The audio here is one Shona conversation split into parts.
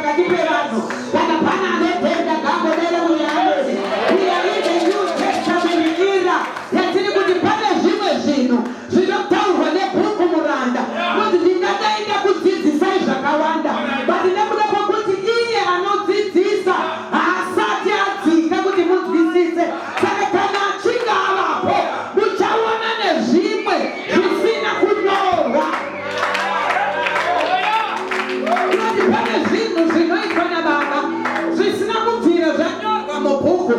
pakati pevanhu kana pana anotenda gambodera muyaamezi. We are in the New Testament era yatiri kuti pane zvimwe zvinhu zvinotaurwa nebhuku muranda kuti ndingadaenda kudzidzisai zvakawanda, but nekuda kwekuti iye anodzidzisa haasati adzika kuti munzwisise. Saka kana achinge avapo muchaona nezvimwe zvisina kunyorwa. Kunoti pane zvinhu zvinoitwa nababa zvisina kubvira zvanyorwa mubhuku,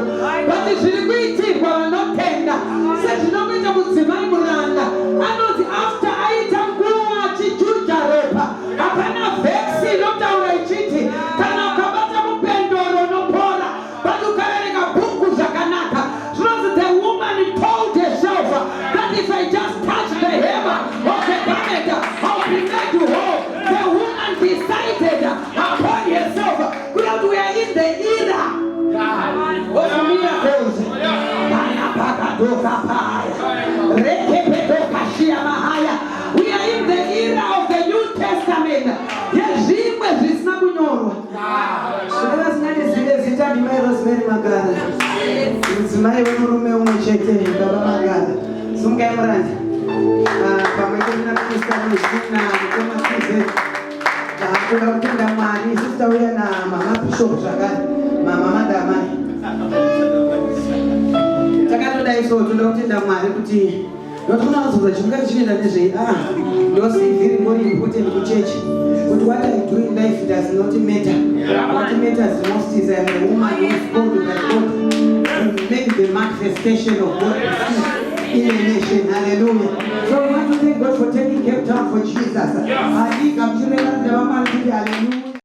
but zviri kuitirwa vanotenda. Sezvinokuita mudzimai muranda anoti after aita nguva achijuja ropa, hapana vhesi inotaura ichiti kana ukabata mupendoro unopora, but ukaverenga bhuku zvakanaka zvinonzi the woman told herself that if I just touch the hem of the garment I'll be made whole. The woman decided upon herself. We are in the era of miracles. We are in the era of the New Testament. Yezvimwe zvisina kunyorwa. Zvakanga zingati zvinge zita ndimai Rosemary Magara. Mudzimai wemurume umwe chete baba Magara. Sungai muranda. Pamwe chete naKrista Mushina Mutema Size. Toda kutenda Mwari sister uya na mama Bishop zvakare. Mama Madamai. Takatoda iso toda kutenda Mwari kuti ndotoona kuzoza chingari chinoenda nezvei you're still very more important to church. But what I do in life does not matter. What matters most is I'm a woman who is called by God to make the manifestation of God in the nation. Hallelujah. So I want to thank God for taking Cape Town for Jesus. I think I'm sure hallelujah.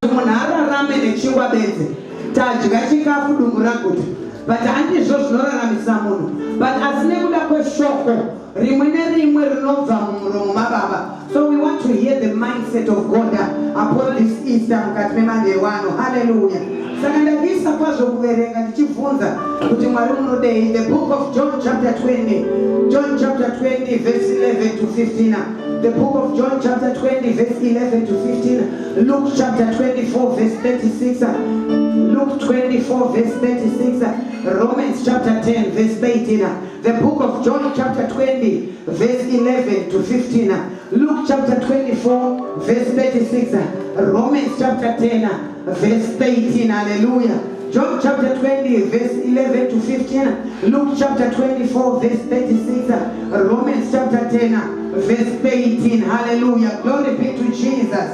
Munhararame nechingwa benze. Tadya chikafu dungu raguta. But handizvo zvinoraramisa munhu. But asine kuda kweshoko rimwe nerimwe rinobva mumuromo mababa. So we want to hear the mindset of God upon this Easter mukati memandewano. Hallelujah. Saka ndabvisa kwazvo kuverenga ndichibvunza kuti Mwari munodei. The book of John chapter 20. John chapter 20 verse 11 to 15. The book of John chapter 20 verse 11 to 15. Luke chapter 24 verse 36. Luke 24 verse 36. Romans chapter 10 verse 18. The book of John chapter 20 verse 11 to 15. Luke chapter 24 verse 36. Romans chapter 10 verse 18. Hallelujah. John chapter 20 verse 11 to 15. Luke chapter 24 verse 36. Romans chapter 10 verse 18. Hallelujah. Glory be to Jesus.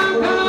Thank you.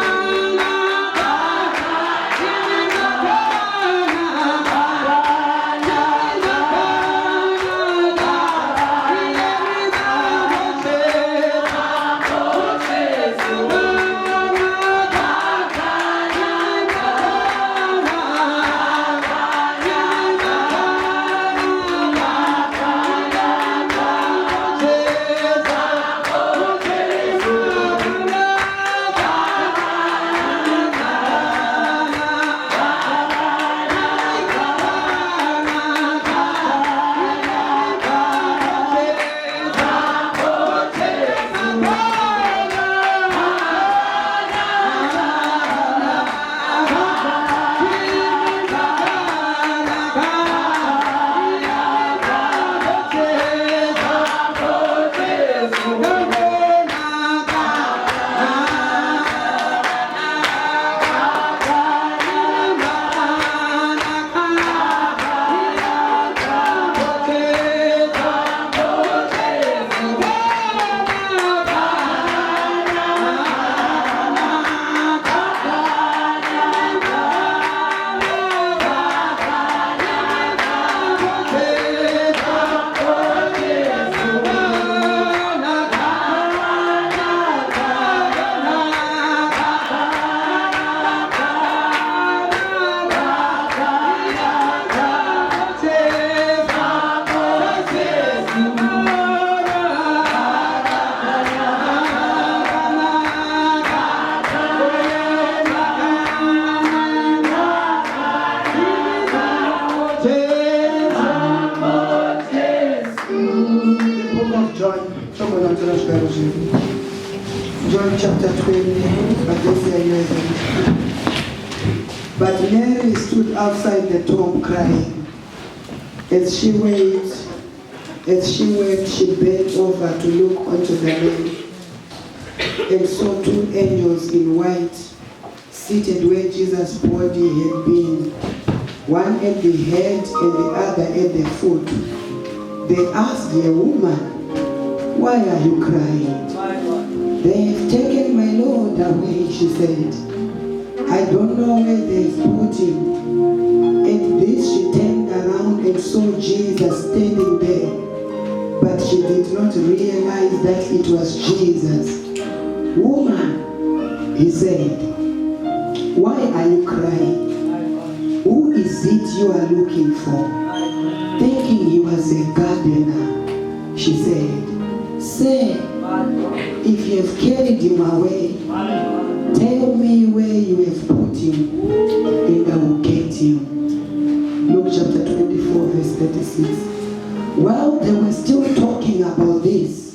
chapter 20, but Mary stood outside the tomb crying. As she wept, she bent over to look onto the land and saw two angels in white seated where Jesus' body had been, one at the head and the other at the foot. They asked the woman, "Why are you crying?" "They have taken my Lord away," she said. "I don't know where they've put him." At this she turned around and saw Jesus standing there, but she did not realize that it was Jesus. "Woman," he said, "why are you crying? Who is it you are looking for?" Thinking he was a gardener, she said, "Sir, if you have carried him away, tell me where you have put him, and I will get him." Luke chapter 24, verse 36. While they were still talking about this,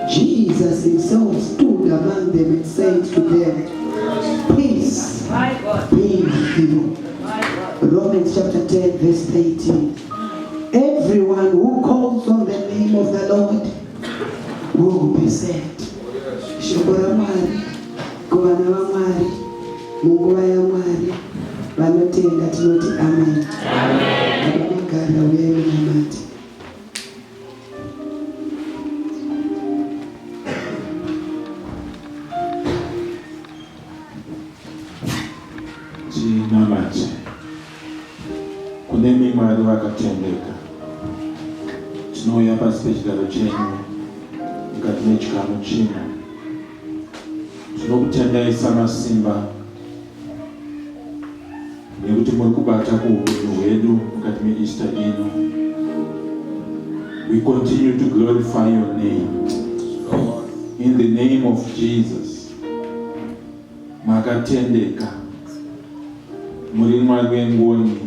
Jesus himself stood among them and said to them, "Peace be with you." Romans chapter 10, verse 18. Everyone who calls on the name of the Lord will be saved. Shobora Mwari, kuvana vaMwari, munguva yaMwari, vanotenda tinoti amen. Vanogara uyai munamati. Tinamati. Kune Mwari vakatendeka. Tinouya pasi pechigaro chenyu mukati mechikamu chino. Tinokutendai samasimba nekuti muri kubata kuupenyu hwedu mukati meEaster ino. We continue to glorify your name. In the name of Jesus. Makatendeka. Muri Mwari wengoni,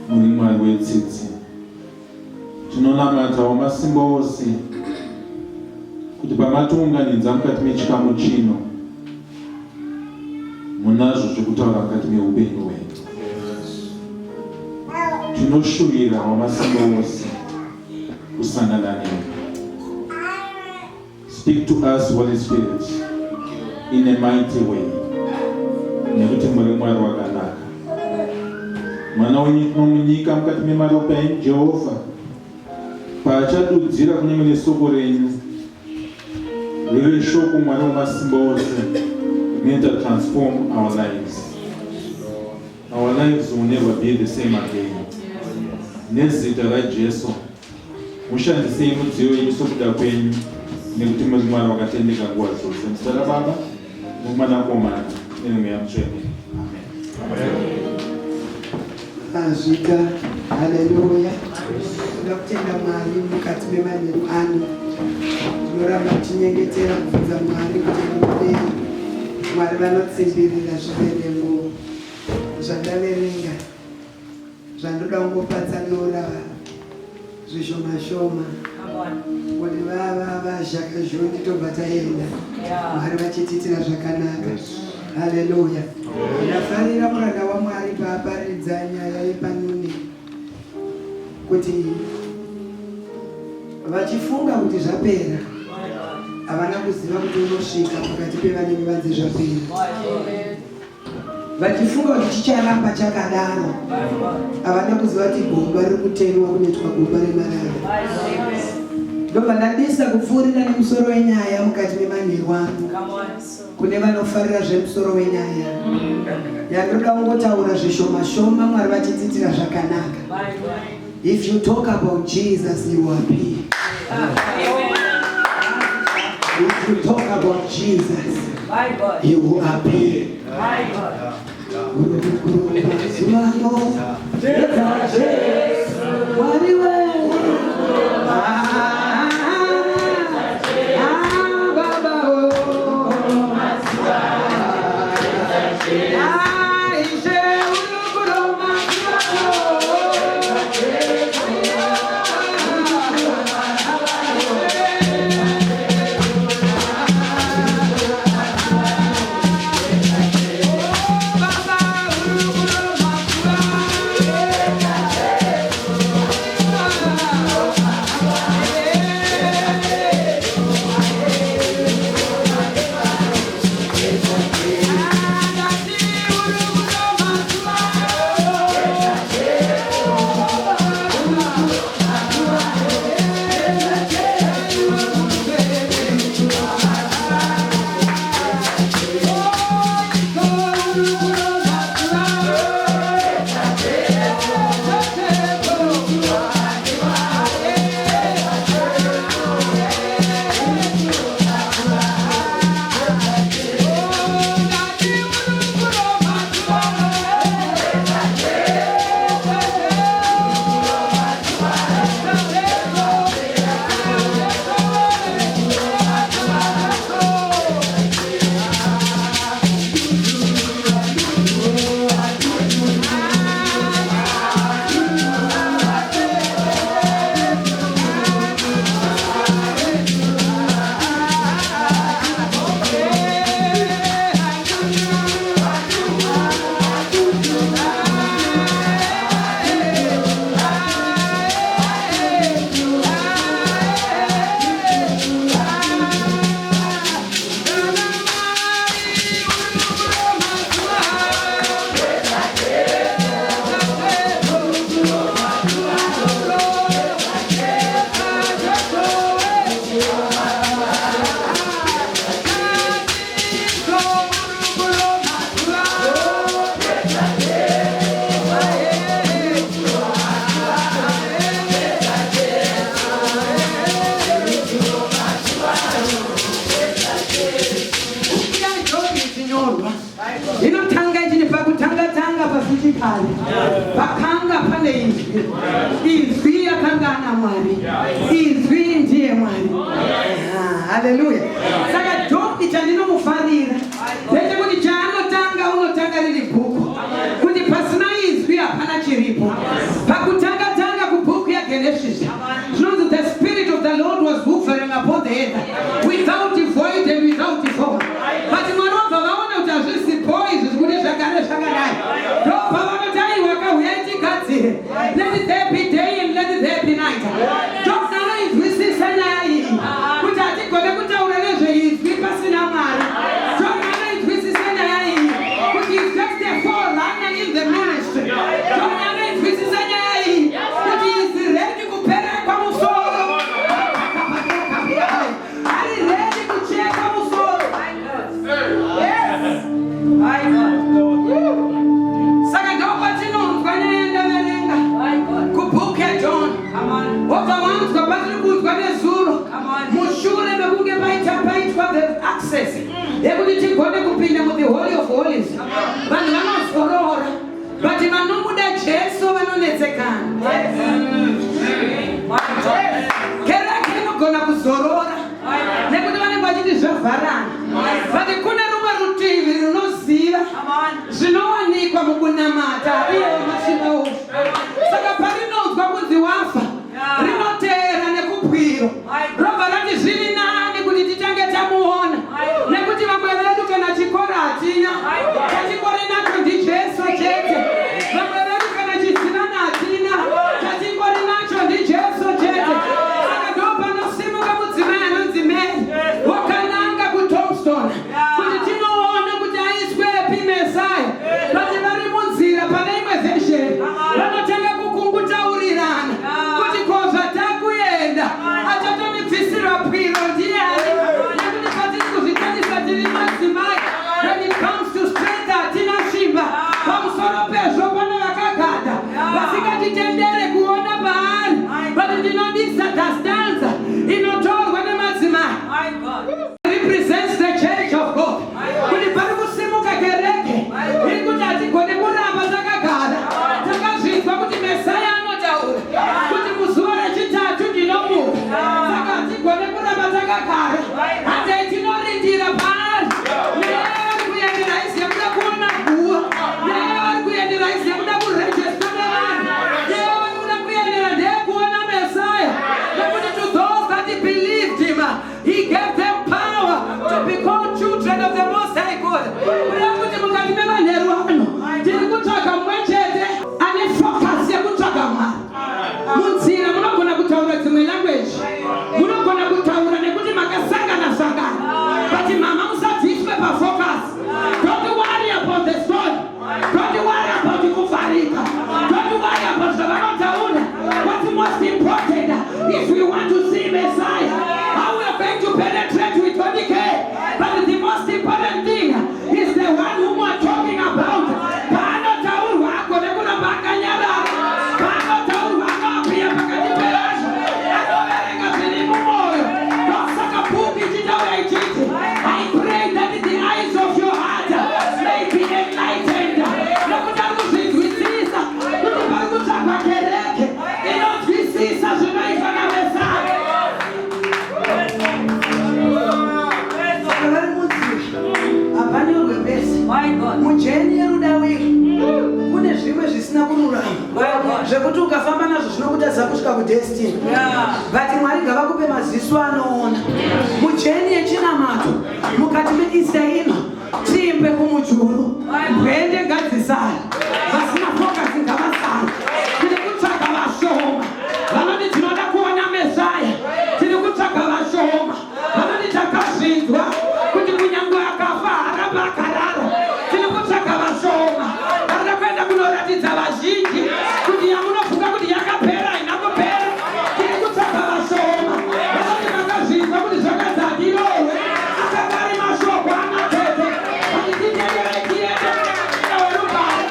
muri Mwari wetsitsi. Tinonamata wamasimba ose kuti pamatiunganidza mukati mechikamu chino munazvo zvekutaura mukati meupenyu hwedu. Tinoshuvira wamasimba ose kusangana newe. Speak to us, Holy Spirit, in a mighty way. Nekuti muri Mwari wakanaka. Mwana wenyu tinomunyika mukati memaropa enyu Jehovha. Paachadudzira kunyange nesoko renyu, rive shoko Mwari wamasimba ose, may it transform our lives. Our lives will never be the same again. Nezita raJesu, mushandisei mudziyo yenyu sokuda kwenyu, nekuti muri Mwari wakatendeka nguva dzose. Muzita raBaba noMwanakomana neMweya Mutsvene. Amen. Azvika, haleluya. Tinotenda Mwari mukati memanheru ano. Tinoramba tinyengetera kubvunza Mwari kuti mudei. Mwari vanotsimbirira zvibereko zvandaverenga, zvandoda kungopatsanura zvishoma shoma. Kuti vazhakazhoni tobva taenda. Mwari vachitiitira zvakanaka. Haleluya. Ndafarira muranda waMwari paaparidza nyaya yepanoni kuti vachifunga kuti zvapera, havana kuziva kuti unosvika pakati pevanenge vanzi zvapera. Vachifunga kuti chicharamba chakadaro, havana kuziva kuti gomba riri kutemwa kunoitwa gomba remarara. Ndobva ndadisa kupfuurira nemusoro wenyaya mukati memanheru ano. Kune vanofarira zvemusoro wenyaya yandoda kungotaura zvishoma shoma, Mwari vachitiitira zvakanaka. If you talk about Jesus, you are happy. If you talk about Jesus, you are happy. zvinyorwa. Inotanga ichini pakutanga pafichikale. Pakanga pane izvi. Izvi yakanga ana Mwari. Izvi ndiye Mwari. Hallelujah. Saka Job chandinomufarira ndechekuti chaanotanga unotanga riri bhuku. Kuti pasina izvi hapana chiripo. Pakutanga kubhuku yaGenesis. Zvinonzi the spirit of the Lord was hovering upon the earth without void and without form. But mwanobva vaona kuti hazvisipo izvi zvikuti zvagare zvakadai. Ndobva vanoti aiwa kauya tigadzire. Let there be day and let there be night. Ndobva vanoinzwisisa nyaya iyi kuti hatigone kutaura nezveizvi pasina Mwari. Ndobva vanoinzwisisa nyaya iyi kuti it's just a forerunner in the ministry. Ndobva vanoinzwisisa nyaya iyi kuti is ready kupereka musoro. Ari ready kucheka musoro. Saka ndopatinonzwa nenda verenga kubhuku yaJohn. Obva wanzwa patiri kunzwa nezuro mushure mekunge paitwa the access yekuti tigone kupinda mu the holy of holies. Vanhu vanozorora but vanomuda Jesu vanonetsekana. Kereke inogona kuzorora nekuti vanenge vachiti zvavharana. But kune rumwe rutivi runoziva zvinowanikwa mukunamata iye mashinda. Saka parinonzwa kunzi wafa rinoteera nekubwiro robva rati zviri nani kuti titange tamuona nekuti vamwe vedu kana chikoro hatina. Chatingori nacho ndiJesu chete. Vamwe vedu kana chizinana hatina. Chatingori nacho ndiJesu chete. Saka ndopanosimuka mudzimai anonzi Mary wakananga kuTombstone kuti tinoona kuti aiswepi Mesaya. Vati vari munzira pane imwe version vanotanga kukungutaurirana kuti kozva takuenda achatonibvisira bwiro ndiani. Nekuti patiri kuzvitarisa tiri madzimai when it comes to strength hatina simba. Pamusoro pezvo pane vakagada vasingatitendere kuona paari. But ndinodisa dhastanza inotorwa nemadzimai represents the church of God. Kuti pari kusimuka kereke iri kuti hatigone kuramba takagara takazvinzwa kuti Mesaya anotaura kuti muzuva rechitatu ndinomuka. Saka hatigone kuramba takagara hata tinorindira paari. Nevari kuendera isi yekuda kuona guwa. Nevari kuendera isi yekuda kurejesta nevanhu. Nevari kuda kuendera ndeyekuona Mesaya. Nekuti to those that believed him he gave them power to become children of the Most High God. Kuti mukati mevanheru vano tiri kutsvaga mumwe chete ane focus yekutsvaga Mwari. Munzira munogona kutaura dzimwe language. Munogona kutaura nekuti makasangana. But mama musabviswe pafocus. Don't worry about the story. Don't worry about kuvharika. Don't worry about zvavanotaura. What's most important is we want to see Messiah. How we are going to penetrate with 20K. But the most important thing is the one whom we are talking about. Paanotaurwa akonekuna pakanyarara. Paanotaurwa akapia pakati pevanhu. Anoverenga zviri mumwoyo. Ndosaka bhuku ichitaura ichiti I pray that the eyes of your heart may be enlightened. Nekuti ari kuzvinzwisisa kuti pari kutsvagwa kereke inonzwisisa zvinoitwa naMesaya. Saka vari munzira hapanyorwe bese. Mujeni yerudawiri kune zvimwe zvisina kururama zvekuti ukafamba nazvo zvinokutadza kusvika kudestiny. But Mwari ngavakupe maziso anoona. Mujeni yechinamato mukati meIsra ino tiimbe kumujuru. Mbwende ngadzisara vasina focus ngavasara. Tiri kutsvaga vashoma vanoti tinoda kuona Mesaya. Tiri kutsvaga vashoma vanoti takazvinzwa kuti kunyange akafa haramba akarara. Tiri kutsvaga vashoma varida kuenda kunoratidza vazhinji kuti yamunofunga kuti yakapera haina kupera. Tiri kutsvaga vashoma vanoti vakazvinzwa kuti zvakadzadirowe akagari mashoko anatete kuti titenderei tiende werubare.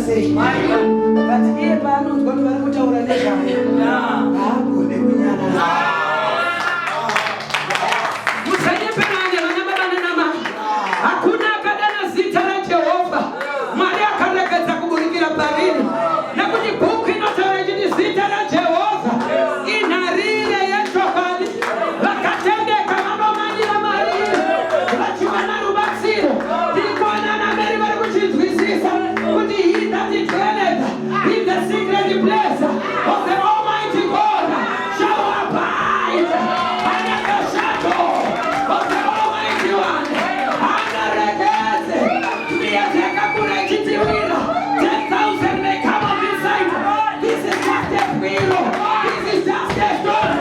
sei. But iye paanonzwa kuti vari kutaura nezvayo haagone kunyana. Musanyeperane vana baba nanamai. Hakuna akadana zita raJehovha Mwari akaregedza kuburikira pariri. Nekuti bhuku inotaura kuti zita raJehovha inharire yechokwadi. Vakatendeka vanomanira mariri vachiwana rubatsiro. Tiri kuona vana vari kuchinzwisisa kuti he that is dwelleth in the secret place of the Almighty God shall abide under the shadow of the Almighty One. Anaregeze kuyateka kule chitiwira. 10,000 may come on this side. This is just a wheel. This is just a stone.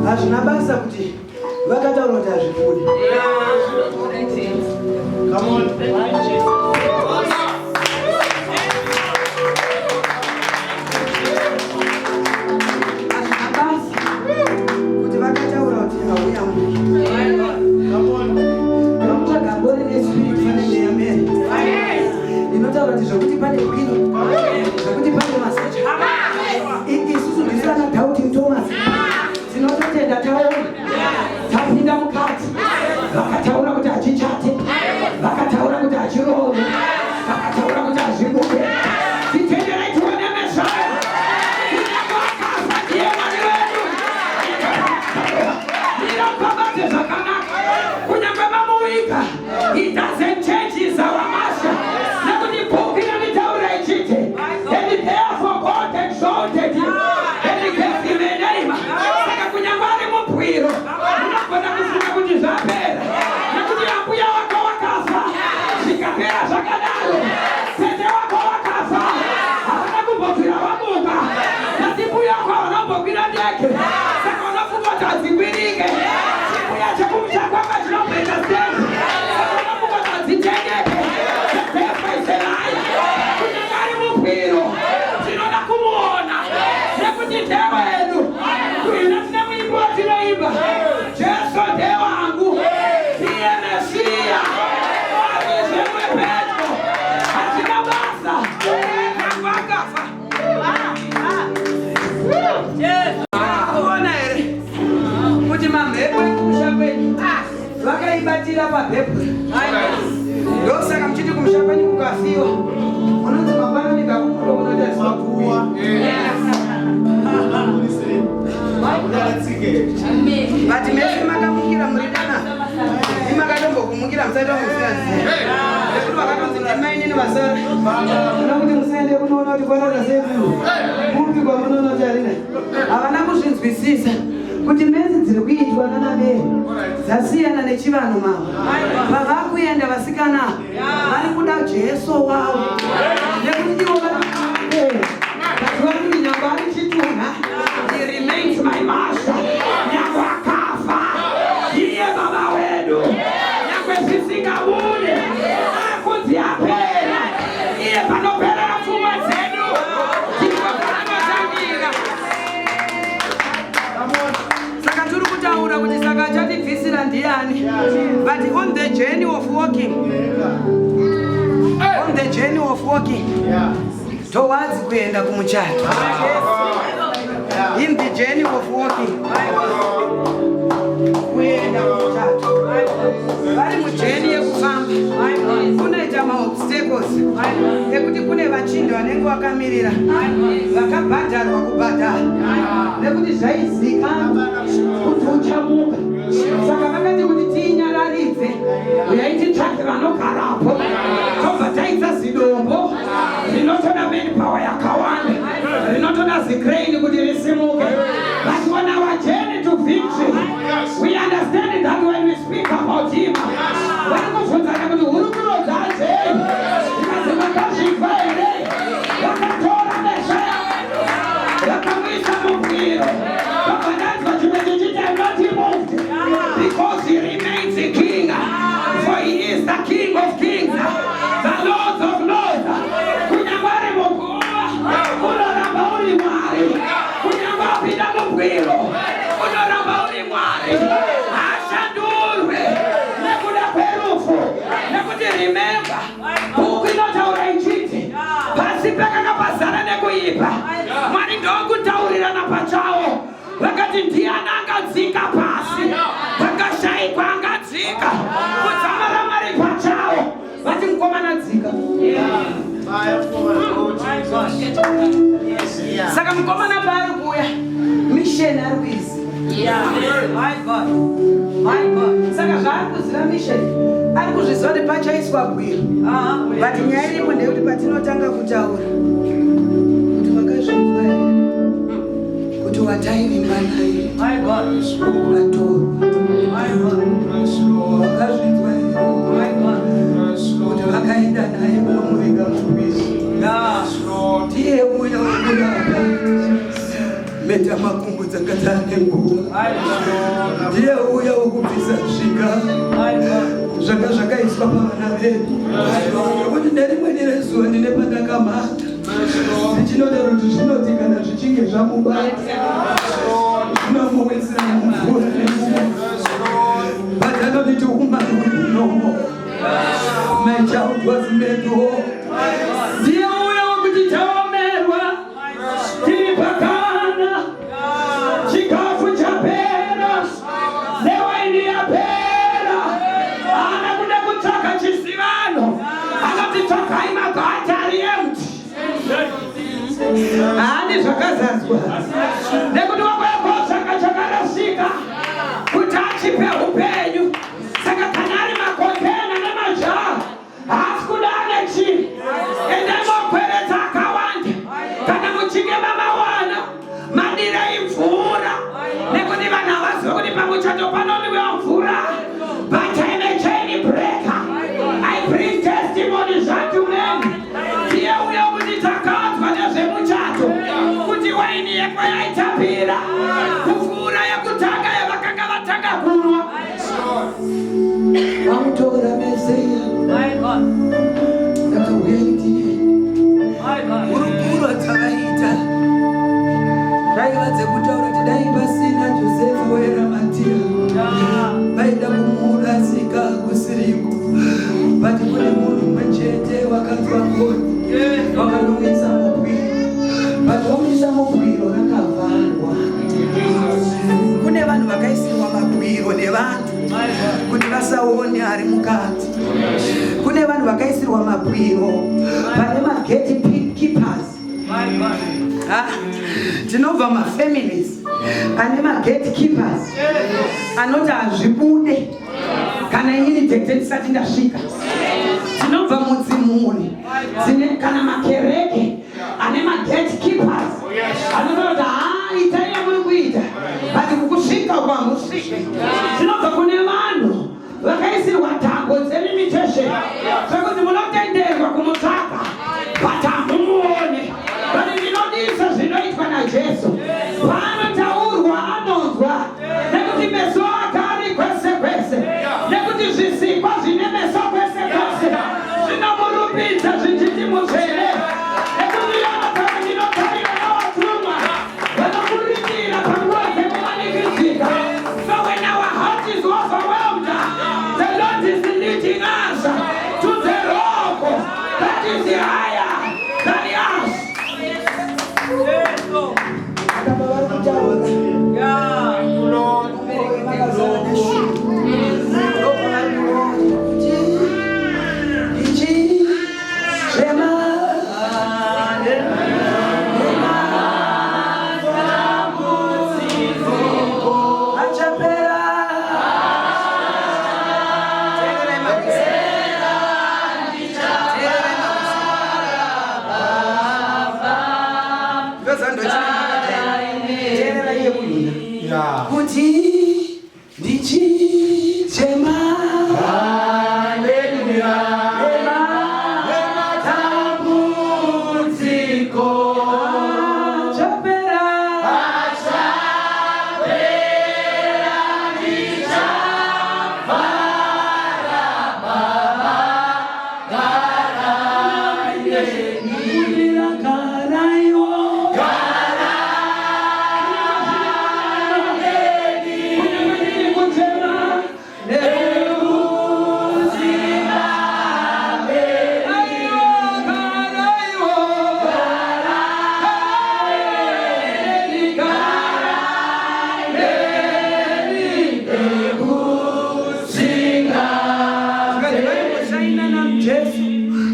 Hazvina basa kuti vakataura kuti hazvifudi. Come on. Hazvina basa kuti vakataura kuti hauya munhu. Come on. Vamutsvaga mbori nespirit fanenge yamere. Inotaura kuti zvokuti pane bwino, zvokuti pane masecha. Isusu ndisana Doubting Thomas. Tinototenda taona tapinda mukati vakataura kuti hachichate, vakataura kuti hachirove, vakataura kuti hazvibude. Titenderai tione Meshaya. Kunyange wakafa ndiye Mwari wedu. Ndinopambadze zvakanaka. Kunyange mamuviga, he doesn't change his master. Nekuti bhuku inonitaura ichiti, and therefore God exalted him and gave him a name. Unagona kufunga kuti zvapera nekuti ambuya wako wakafa zvikapera zvakadaro. Tete wako wakafa havana kumbobvira vamuka, asi mbuya wako havana kumbokwira ndege. Saka unofunga kuti hadzikwirike. Chimbuya chekumusha kwanga chinomboenda stage. Saka unofunga kuti hadzitengeke. Tetefa iseraya kunyange ari mupwiro tinoda kumuona nekuti ndewedu. Kuina tine muimbi watinoimba Jesu ndiye wangu, ndiye Mesia, Mwari Petro, hazina basa, kangu akafa. Kuona here kuti mamhepo ekumusha kwenyu vakaibatira pamhepo. Ndosaka mchiti kumusha kwenyu kukafiwa, unonzi mangwana ndikakukulo kunoita zimakuwa. But mesi makamukira muridana. Imakatombo kumukira msaida musiyazi. Ekuti wakatonzi ndimaini nevasara. Unokuti musaende kunoona kuti kwanana sefu. Kumpi kwa munoona kuti arina. Havana kuzvinzwisisa kuti mezi dziri kuitwa nanabere dzasiyana nechivanhu mavo. Vavakuenda vasikana vari kuda Jesu wavo. Nekuti ivo vari nyangwa ari chitunha. He remains my master. Nyangwa akafa. Iye baba wedu. Nyangwe zvisingabude. Akunzi apera. Iye panoperera pfungwa dzedu. Ndipo panotangira. Saka tiri kutaura kuti saka achatibvisira ndiani. But on the journey of walking. On the journey of walking. Towards kuenda kumuchato. In the journey of walking. Kuenda kumuchato. Vari mujourney yekufamba. Kunoita maobstacles. Ekuti kune vachindi vanenge vakamirira. Vakabhadharwa kubhadhara. Nekuti zvaizikanwa kuti uchamuka. Saka vakati kuti tiinyararidze. Uyai titsvake vanogarapo. Tobva taisa zidombo. Rinotoda manpower yakawanda. Rinotoda zikraini kuti risimuke. But on our journey to victory, we understand that when we speak about him, varikubvunzana kuti huri kunodza sei? Ikazi vakazvipa here? Vakatora mesha yavo. Vakamuisa mubwiro. Vakananzwa chimwe chichiti I'm not moved. Because he remains the king. For he is the king of kings. The Lord of lords. Kunyangwari muguva. Unoramba uri Mwari. Kunyangwa pinda mubwiro. Unoramba uri Mwari. Ashandurwe. Nekuda kwerufu. Nekuti remember. Bhuku inotaura ichiti. Pasi pakanga pazara nekuipa. Mwari ndokutaurirana pachawo. Vakati ndiani angadzika pasi. Vakashaikwa angadzika. Kudzamara Mwari pachawo. Vati mukomana dzika. Saka mukomana paari kuuya mission ari kuizi. My God. Saka zvaari kuziva mission ari kuzviziva kuti pachaiswa gwiro. But nyaya iripo ndeyekuti patinotanga kutaura kuti vakazvinzwa here kuti wataivimba naye vatorwa. Vakazvinzwa here kuti vakaenda naye vanomuviga mubisi. Ndiye uya wokurapa meta makumbo dzanga dzane nguva. Ndiye uya wokubvisa svika zvanga zvakaiswa pavana vedu. Nokuti nerimweni rezuva ndine pandakamata ndichinodaro kuti zvinoti kana zvichinge zvamubata zvinomuwisira mumvura nemumo. But anoditi umari will no more. My child was made whole. Ndiye uya wokuti taomerwa tiri pakana. Chikafu chapera. Newaini yapera. Ana kuda kutsvaka chisivano. Akati tsvakai magata ari empty. Handi zvakazadzwa. Nekuti wakwekwa tsvaka chakarasika. Kuti achipe upenyu. Saka kana ari makontena nemajaha. Haasi kuda anechinhu. Endai mokweredza akawanda. Kana muchinge mamawana. Madirei mvura. Nekuti vanhu havaziva kuti pamuchato panodiwa mvura. But I'm a chain breaker. I bring testimonies unto men. Ndiye uya kuti takadzwa nezvemuchato. Kuti waini yekwa yaitapira. Mvura yekutanga yavakanga vatanga kunwa. Vamutora Meseya. Ndakauya ndiye. Urukuro dzavaita. Zvaiva dzekutaura kuti dai pasina Josefa weRamatira. Vaida kumuurasika kusiriku. But kune munhu mumwe chete wakanzwa ngoni. Vakanomisa mubwiro. But vomisa mubwiro rakavharwa. Kune vanhu vakaisirwa mabwiro nevanhu kuti vasaone ari mukati. Kune vanhu vakaisirwa mabwiro pane magate keepers. Tinobva mafamilies ane magatekeepers anoti hazvibude kana inini dhete ndisati ndasvika. Tinobva mudzimhuri dzine kana makereke ane magatekeepers anoti itai yamuri kuita bati kukusvika kwamusvike. Tinobva kune vanhu vakaisirwa tambo dzelimitation zvekuti munotenderwa kumutsvaga but hamumuone. Vane ndinodisa zvinoitwa naJesu. Paanotaurwa anonzwa nekuti meso ake ari kwese kwese, nekuti zvisikwa zvine meso kwese kwese zvinomurupidza zvichiti muzvere, nekuti yavakava ndinotarira navatumwa vanomurindira panguva dzekuvanikidzika. So when our heart is overwhelmed, the Lord is leading us to the rock that is higher than us.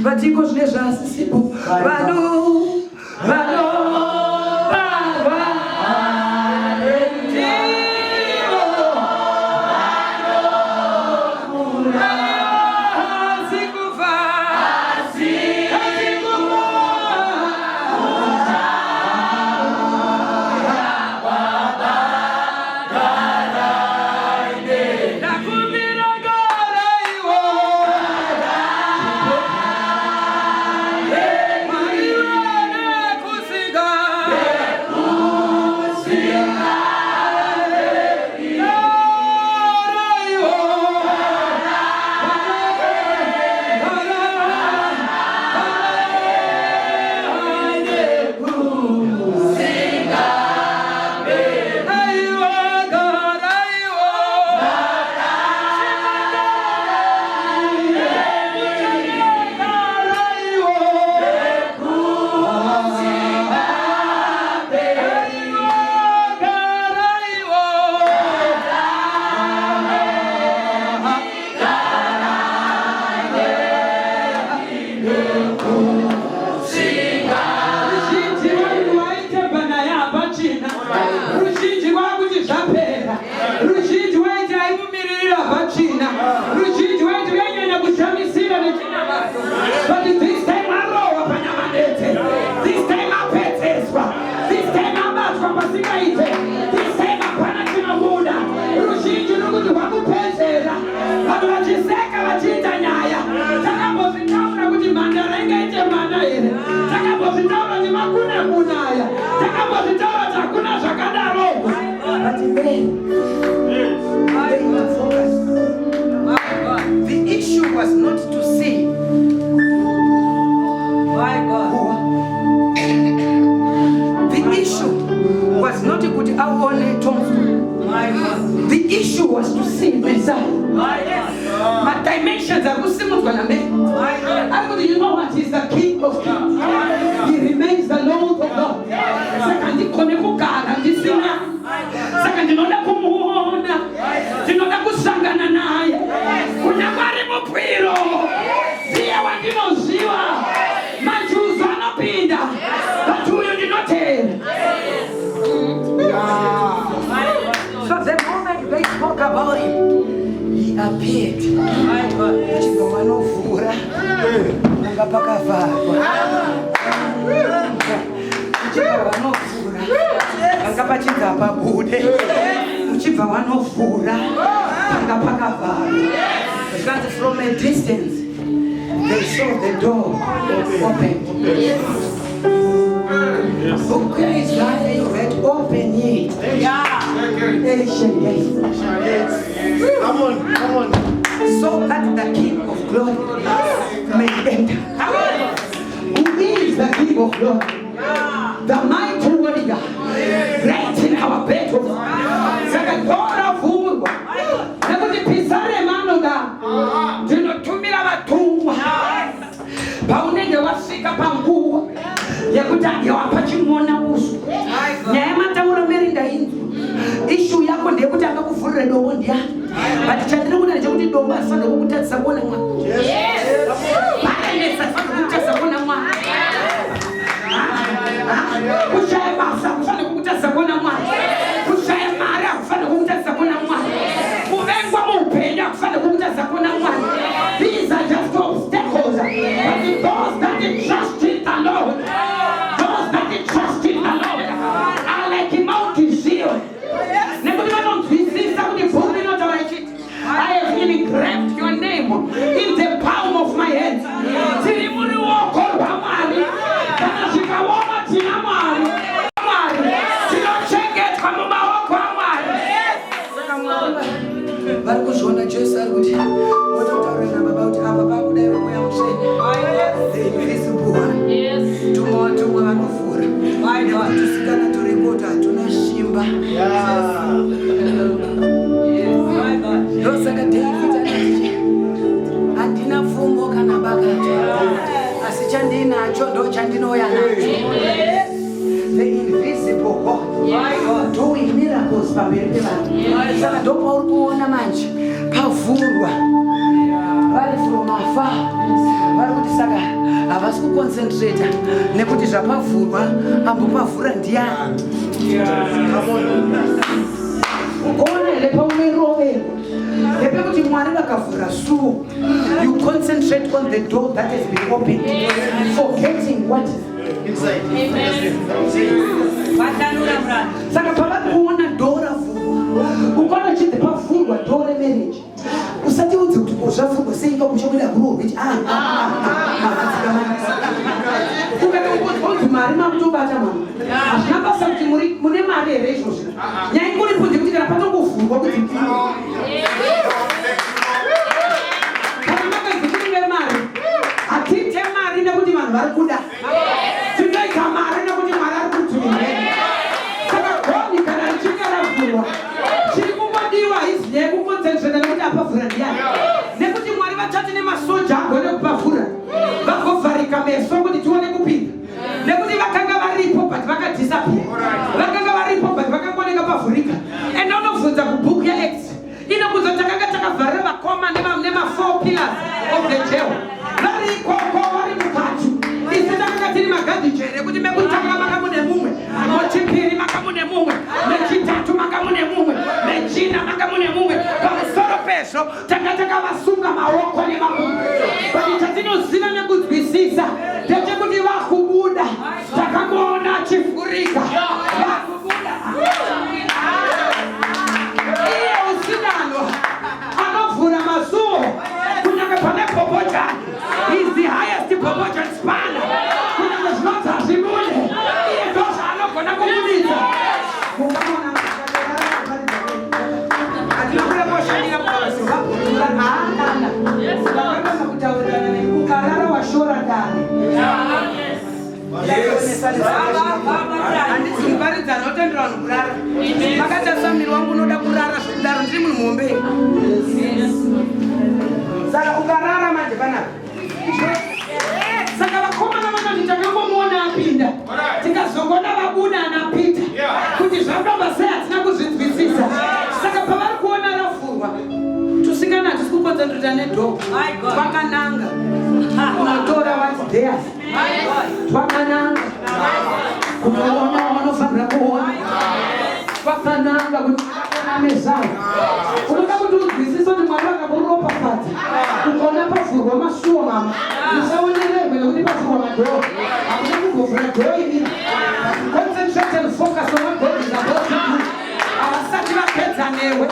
Vatiko zvine zvasisipo The issue was not to see. My God. The issue was not to put our only tongue. My God. The issue was to see Messiah. My God. My dimensions are going to make. You know what? He's the King of Kings. He remains the Lord of Lords. Second, he connected this sinner. Second, ndinoda kumuona, ndinoda kusangana naye. Kunyangari mupiro, ndiye wandinoziva. Majuzi anopinda, but uyu ndinotera. appeared. Uchibva wanovhura anga pakavharwa. Uchibva wanovhura anga pachibva pabude. Uchibva wanovhura anga pakavharwa. Because from a distance they saw the door open. Okay, is that you had open it? Come on. So that the King of Glory may enter. Who is the King of Glory? The mighty warrior, great in our battle. Second God of who? Never the Pisare Manoda. Do not to me about two. Pounding the Wasika Pampu. Yakutaki wapachimona usu. Nyama taura merinda hindu. Issue yako ndiye kutaka kufurira domo ndia. But chandira kuna nje kuti domo asana kukutatsa kuona mwa. Yes. Bale safana kukutatsa kuona mwa. Kushaya basa kufana kukutatsa kuona mwa. Kushaya mara kufana kukutatsa kuona mwa. Kuvengwa mupenya kufana kukutatsa kuona mwa. These are just obstacles. But those that trust in the Lord, those that trust in the Lord are like a mountain shield. I have engraved your name in the palm of my hand. Andina fumo kana baka asichandina chondo chandino yana. The invisible God doing miracles pamberi pevanhu. Saka ndopa uri kuona manje pavhurwa vari from afar. Vari kuti saka havasi kuconcentrata nekuti zvapavhurwa ambopavhura ndiani. Ukaona here paumeroverwa ndepekuti Mwari vakavhura suo. You concentrate on the door that has been opened, forgetting what is inside. Saka pavari kuona door ravhurwa, ukaona chidzi pavhurwa door remarriage, usati udze kuti zvavhurwa sei pakuchomera kurorwechi ukati mari makutobata mwana hazvina basa kuti mune mari here izvozvo. Nyaya ingoripo ndekuti kana patongovhurwa kuti kana makanzi kutive mari hatite mari nekuti vanhu vari kuda, tinoita mari nekuti Mwari ari kutivinheni. Saka goni kana richinge ravhurwa chiri kungodiwa izinyaya kukonzentrata nekuti apavhura ndiani, nekuti Mwari vachati nemasoja agone kupavhura vagovharika meso kuti tione kupinda, nekuti vakanga varipo but vakadisappear. Vakanga varipo but vakangoneka pavhurika. And unobvunza kubhuku yaActs inobvunza takanga takavharira vakoma nema4 pillars of the jail. Vari ikoko vari mukati. Isi takanga tiri magadhi jere kuti mekutanga maka mune mumwe, mechipiri maka mune mumwe, mechitatu maka mune mumwe, mechina maka mune mumwe. Pamusoro pezvo tanga takavasunga maoko nemakumbo. But chatinoziva nekudzwisisa ndechekuti vakubuda takangoona achivhurika. Vakubuda iye usinano anovhura masuo kunyange pane bhobhojani. He is the highest bhobhojan spanner. Kunyange zvinonzi hazvibude iye ndozvaanogona kubudisa. Atinokuremboshandira mukavaziva haanana vakakona kutaurirana nekukarara washora ndani. Handisi kuparidza notendera vanhu kurara. Makatarisa miri wangu unoda kurara zvekudaro ndiri munhu muhombe. Saka ukarara manje panapa. Saka vakomana vanoti takangomuona apinda, tikazongona vabuda anapita kuti zvafamba sei hatina kuzvinzwisisa. Saka pavari kuona ravhurwa tusikana hatisi kukonzentrata nedhoo twakananga unotora what's theirs. Twakananga kuona wanofanira kuona, twakananga kuti akona mezavo. Unoda kuti uzwisise kuti Mwari vakamuruva zvinofadza kuona pavhurwa masuo mama musaonererwe nekuti pavhurwa madhoo hakuna kugovhura dhoo iviri concentrate and focus on what God is about to do havasati vapedza newe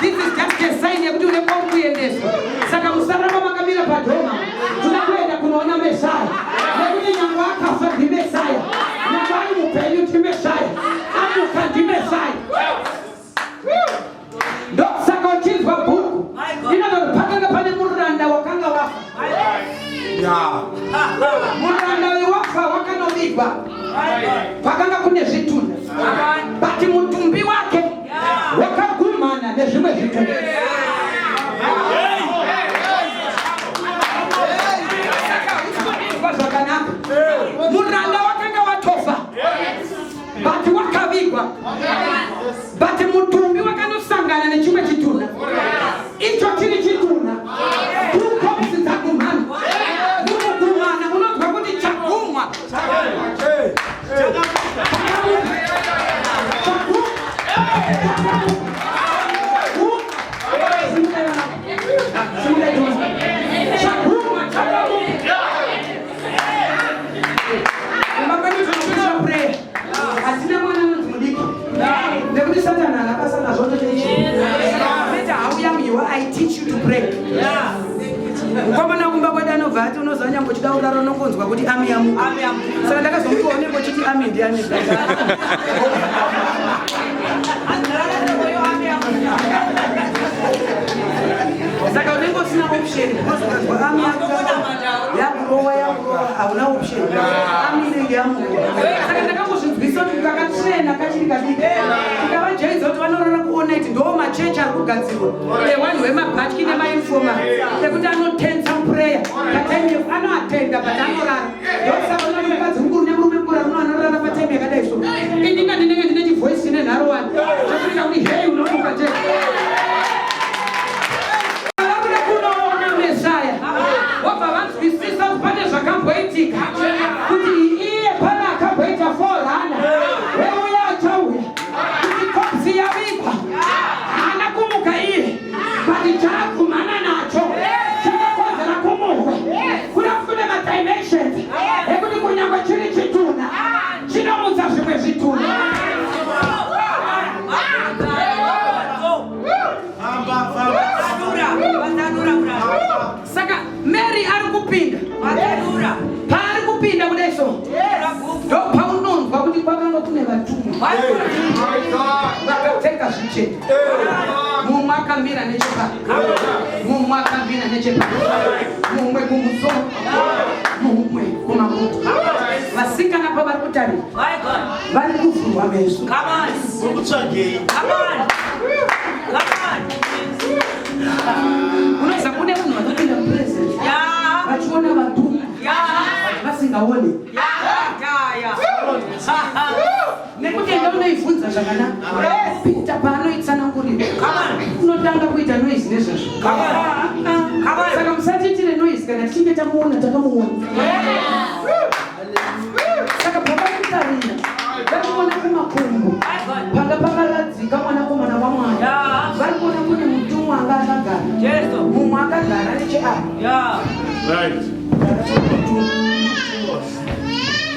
this is just a sign yekuti une kwakuendeswa saka musaramba makamira padhoo mama tuna kuenda kunoona Mesaya nekuti nyangwa akafa ndimesaya nyangwa ari mupenyu ndimesaya amuka ndimesaya ndosaka uchinzwa bhuku inonoti pakanga pane muranda wakanga wafa muranda wafa wakanovigwa pakanga kune zvitunda but mutumbi wake wakagumana nezvimwe zvitunda zvakanaka muranda wakanga watofa but wakavigwa but mutumbi wakanosangana nechimwe chituna icho chiri chituna tukosi dzagumana munogumana munonzwa kuti chagumwa I teach you to pray. Ukamana kumba kweda nobva ati unozanya ngochida udaro nokonzwa kuti ami yamu. Saka ndakazomuone ngochiti ami ndiani. Saka unengo sina option. Ami yakurowa hauna option. Ami ndi yamu. Saka ndakambozvinzwisa kuti kakatrena kachiri kadiki. Tikavajaidza kuti vanorara kuona kuti ndo machechi ari kugadzirwa. Vanhu vemabhatyi nemainfoma ekuti anotensa prayer. Patime anoatenda but anorara. Ndosaka una mukadzi mukuru nemurume mukuru anorara patime yakadai so. Indinga ndinenge ndine chivoice chine nharo wani. Zvakuita kuti hey unomuka je. Vabvanzwisisa kuti pane zvakamboitika kuti iye pana akamboita forana weuya achauya kuti kopsi yavigwa haana kumuka iye but chaagumana nacho chakakodzera kumuka kuna kune madimensions ekuti kunyangwe chiri chituna chinomutsa zvimwe zvituna. Saka Mary ari kupinda paari kupinda kudeso ndo paunonzwa kuti kwakanga kune vatumwa vakapfeka zvichena mumwe akamira nechepa mumwe akamira nechepa mumwe kumusoro mumwe kumakutu vasikana pavari kutarira vari kuvhurwa meso unoza kune munhu vanopinda mupresence vachiona vatumwa vasingaoni nekuti enda unoibvunza zvakanaka pita paanoitsanangurira unotanga kuita noise nezvazvo saka musatitire noise kana tichinge tamuona takamuona saka pavakutarira vachiona kumakumbo panga pakaradzika mwanakomana wamwari vari kuona kune mutumwa anga akagara mumwe akagara necheapa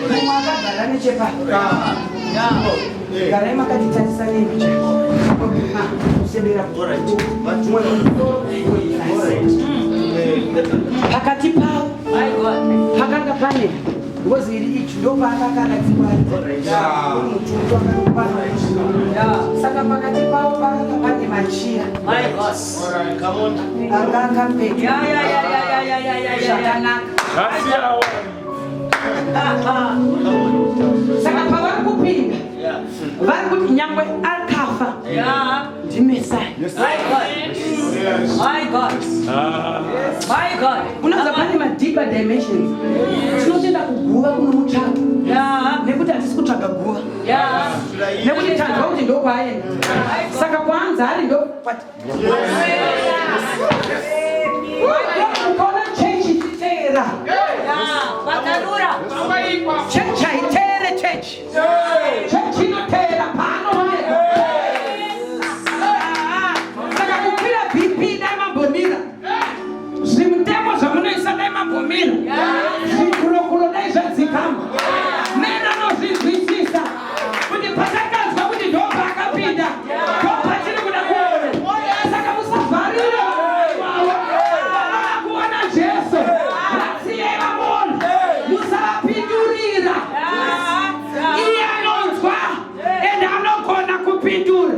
mumwe akagara nechepa garai makatitarisa nepicha kusebera pakati pavo pakanga pane ngozi iri ichi ndo paakakanadziwa mututu saka pakati pavo pakanga pane machira anga akapfeka zvakanaka saka pavari kupinda vari kuti nyangwe akafa ndimesaya unoza pane madeeper dimensions tinotenda kuguva kuno mutsvaka nekuti hatisi kutsvaga guva nekuti tanzwa kuti ndo kwaenda saka kwaanza ari ndo ukaona chechi ichiteera chechi haiteere chechi inoteera paanooneka saka kukwira bp dai mambomira Kopatiri kuda kuona. Saka musavharira kuona Jesu. Rasiye vamona. Musavapindurira. Iye anonzwa ende anogona kupindura.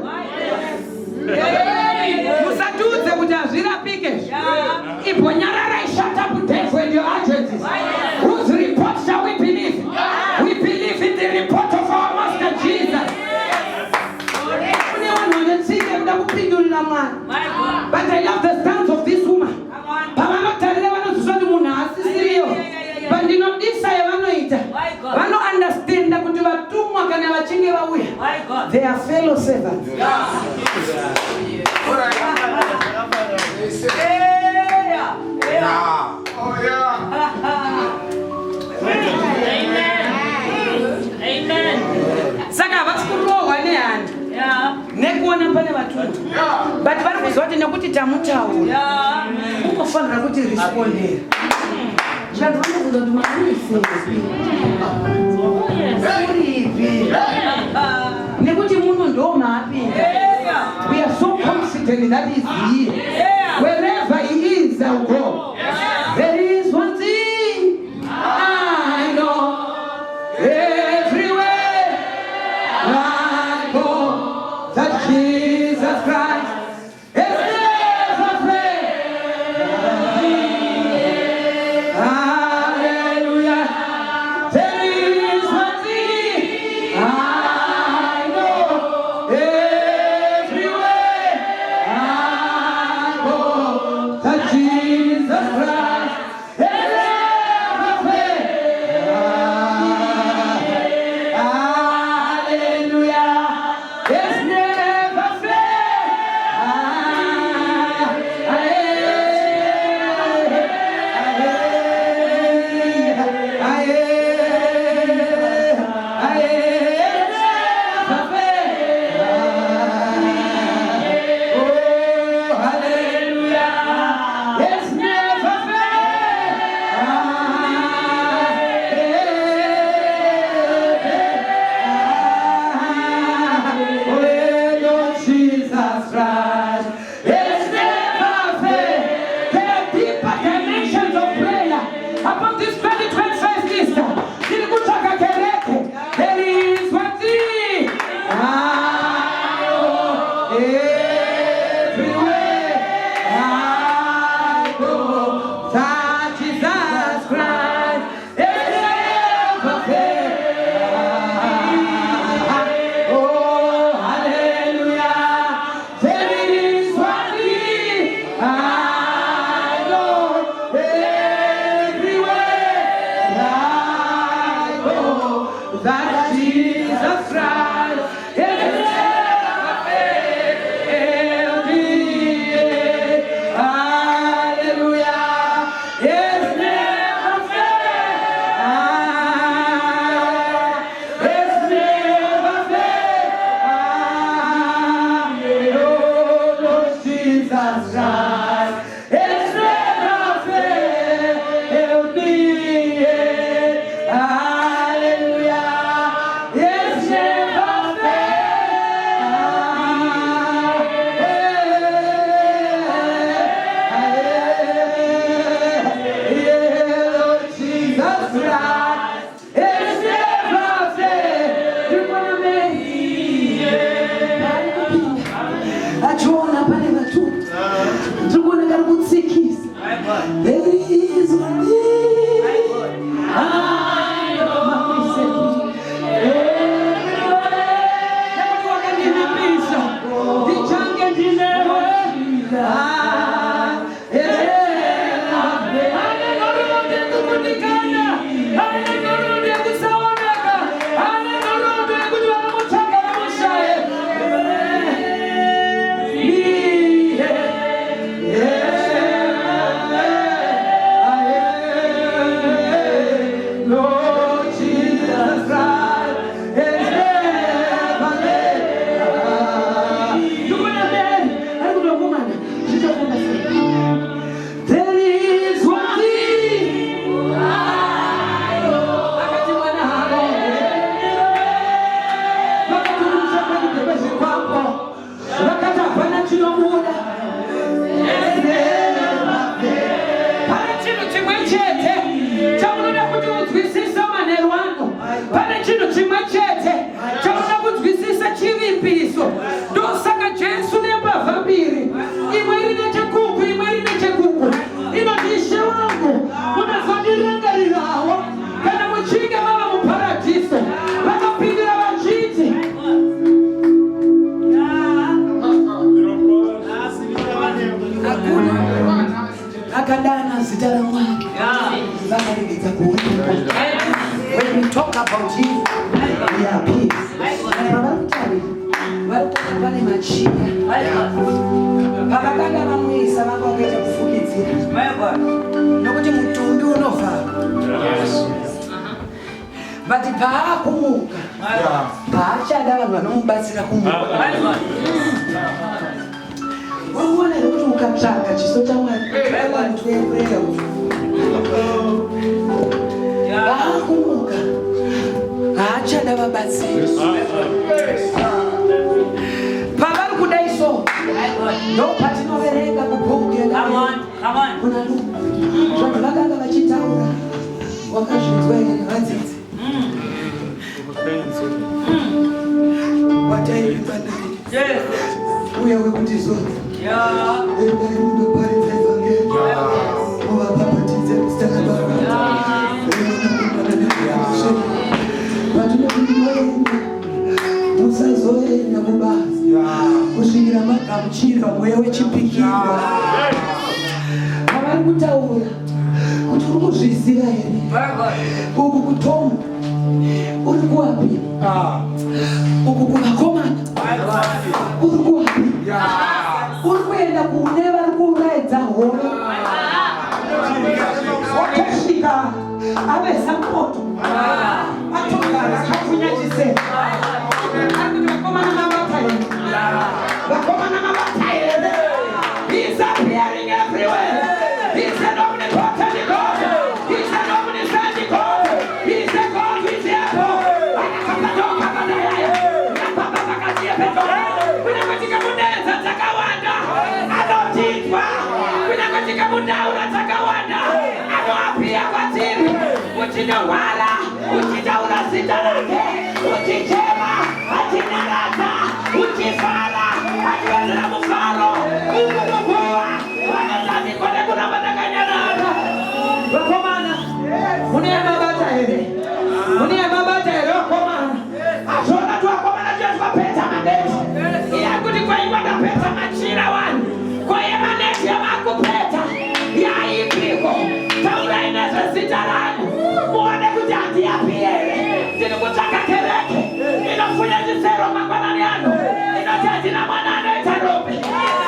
Musadudze kuti hazvirapike. Ibhonyarara ishata kudevil and your agencies. Whose report shall we believe? We believe in the report of our Master Jesus. But I love the stance of this woman. But you know, this I don't understand that they are fellow servants. Amen. Saka vasikurohwa nehana nekuona pane vatumwa but vari kuzwa kuti nekuti tamutaura unofanira kuti respondera vanhu vanokuza kuti mauripi nekuti muno ndo maapinda. We are so confident that he's here. Wherever he is, I'll go. There is one thing I know. Everywhere I go, that Jesus Christ is never failed. Hallelujah. There is one thing I know. Everywhere I go, that Jesus Christ is never failed. Hallelujah. It's never Jesus Christ, it's never failed. There are deeper dimensions of prayer upon this 2025 Easter. There is one thing I know. Everywhere I go, that Jesus Christ is never failed. Oh, hallelujah. There is one thing I know. Everywhere I go, that Jesus Christ is never failed. Jesu nembavha mbiri. Imwe iri nechekuku, imwe iri nechekuku. Inoti Ishe wangu unazondirangarirawo kana muchinge mava muparadiso vakapindira vachiti akadana zita raMwari vakaregedza kuonekwa. When we talk about Jesus, we are peace. Pavarikutaura varikuona pane machira pavakanga vamuisa vanga vakaita kufukidzira nokuti mutumbi unovharwa. But paakumuka paachada vanhu vanomubatsira kumuka. Wakuona here kuti ukatsvaga chiso chaMwari vantueurera vaakumuka haachada vabatsiri. Pavari kudai so ndopatinoverenga kubhuku kuna Luka vanhu vakanga vachitaura wakazvinzwa here nevadzidzi wataivimba naye uya wekuti so endai mundoparidza evhangeri muvabhabhatidze muzita raBaba patinokuinoenda musazoenda mubasa kusvikira magamuchira mweya wechipikirwa. Pavari kutaura kuti uri kuzviziva here uku kutomu uri kuwapi, uku kuvakomana uri kuwapi, uri kuenda kune vari kuuraidza horo wakasvika avesa moto atogara akafunyachisema ari kuti vakomana mavata here, vakomana mavata here. He's appearing everywhere. He's an omnipotent God. He's an omniscient God. He's a God with the apple. Kunakatika muneza takawanda anotipa, kunakatika mudaura takawanda anoapia kwatiri, uchinowala uchitaura zita lake, uchichema achinarata, uchifala achiwezera mufaro ukukukuwa wanazami kone kuna matakanyarara. Vakomana mune mabata here, mune mabata here vakomana. Azvona twakomana twatwapedza maneti yakuti kwaingwa ndapedza machira wanu kwaye maneti yamakupedza yaipiko. Taurai nezvezita rangu muone kuti handiyapi here. Ndiri kutsvaka kereke inofunya chisero mangwanani ano inoti handina mwana anoita rope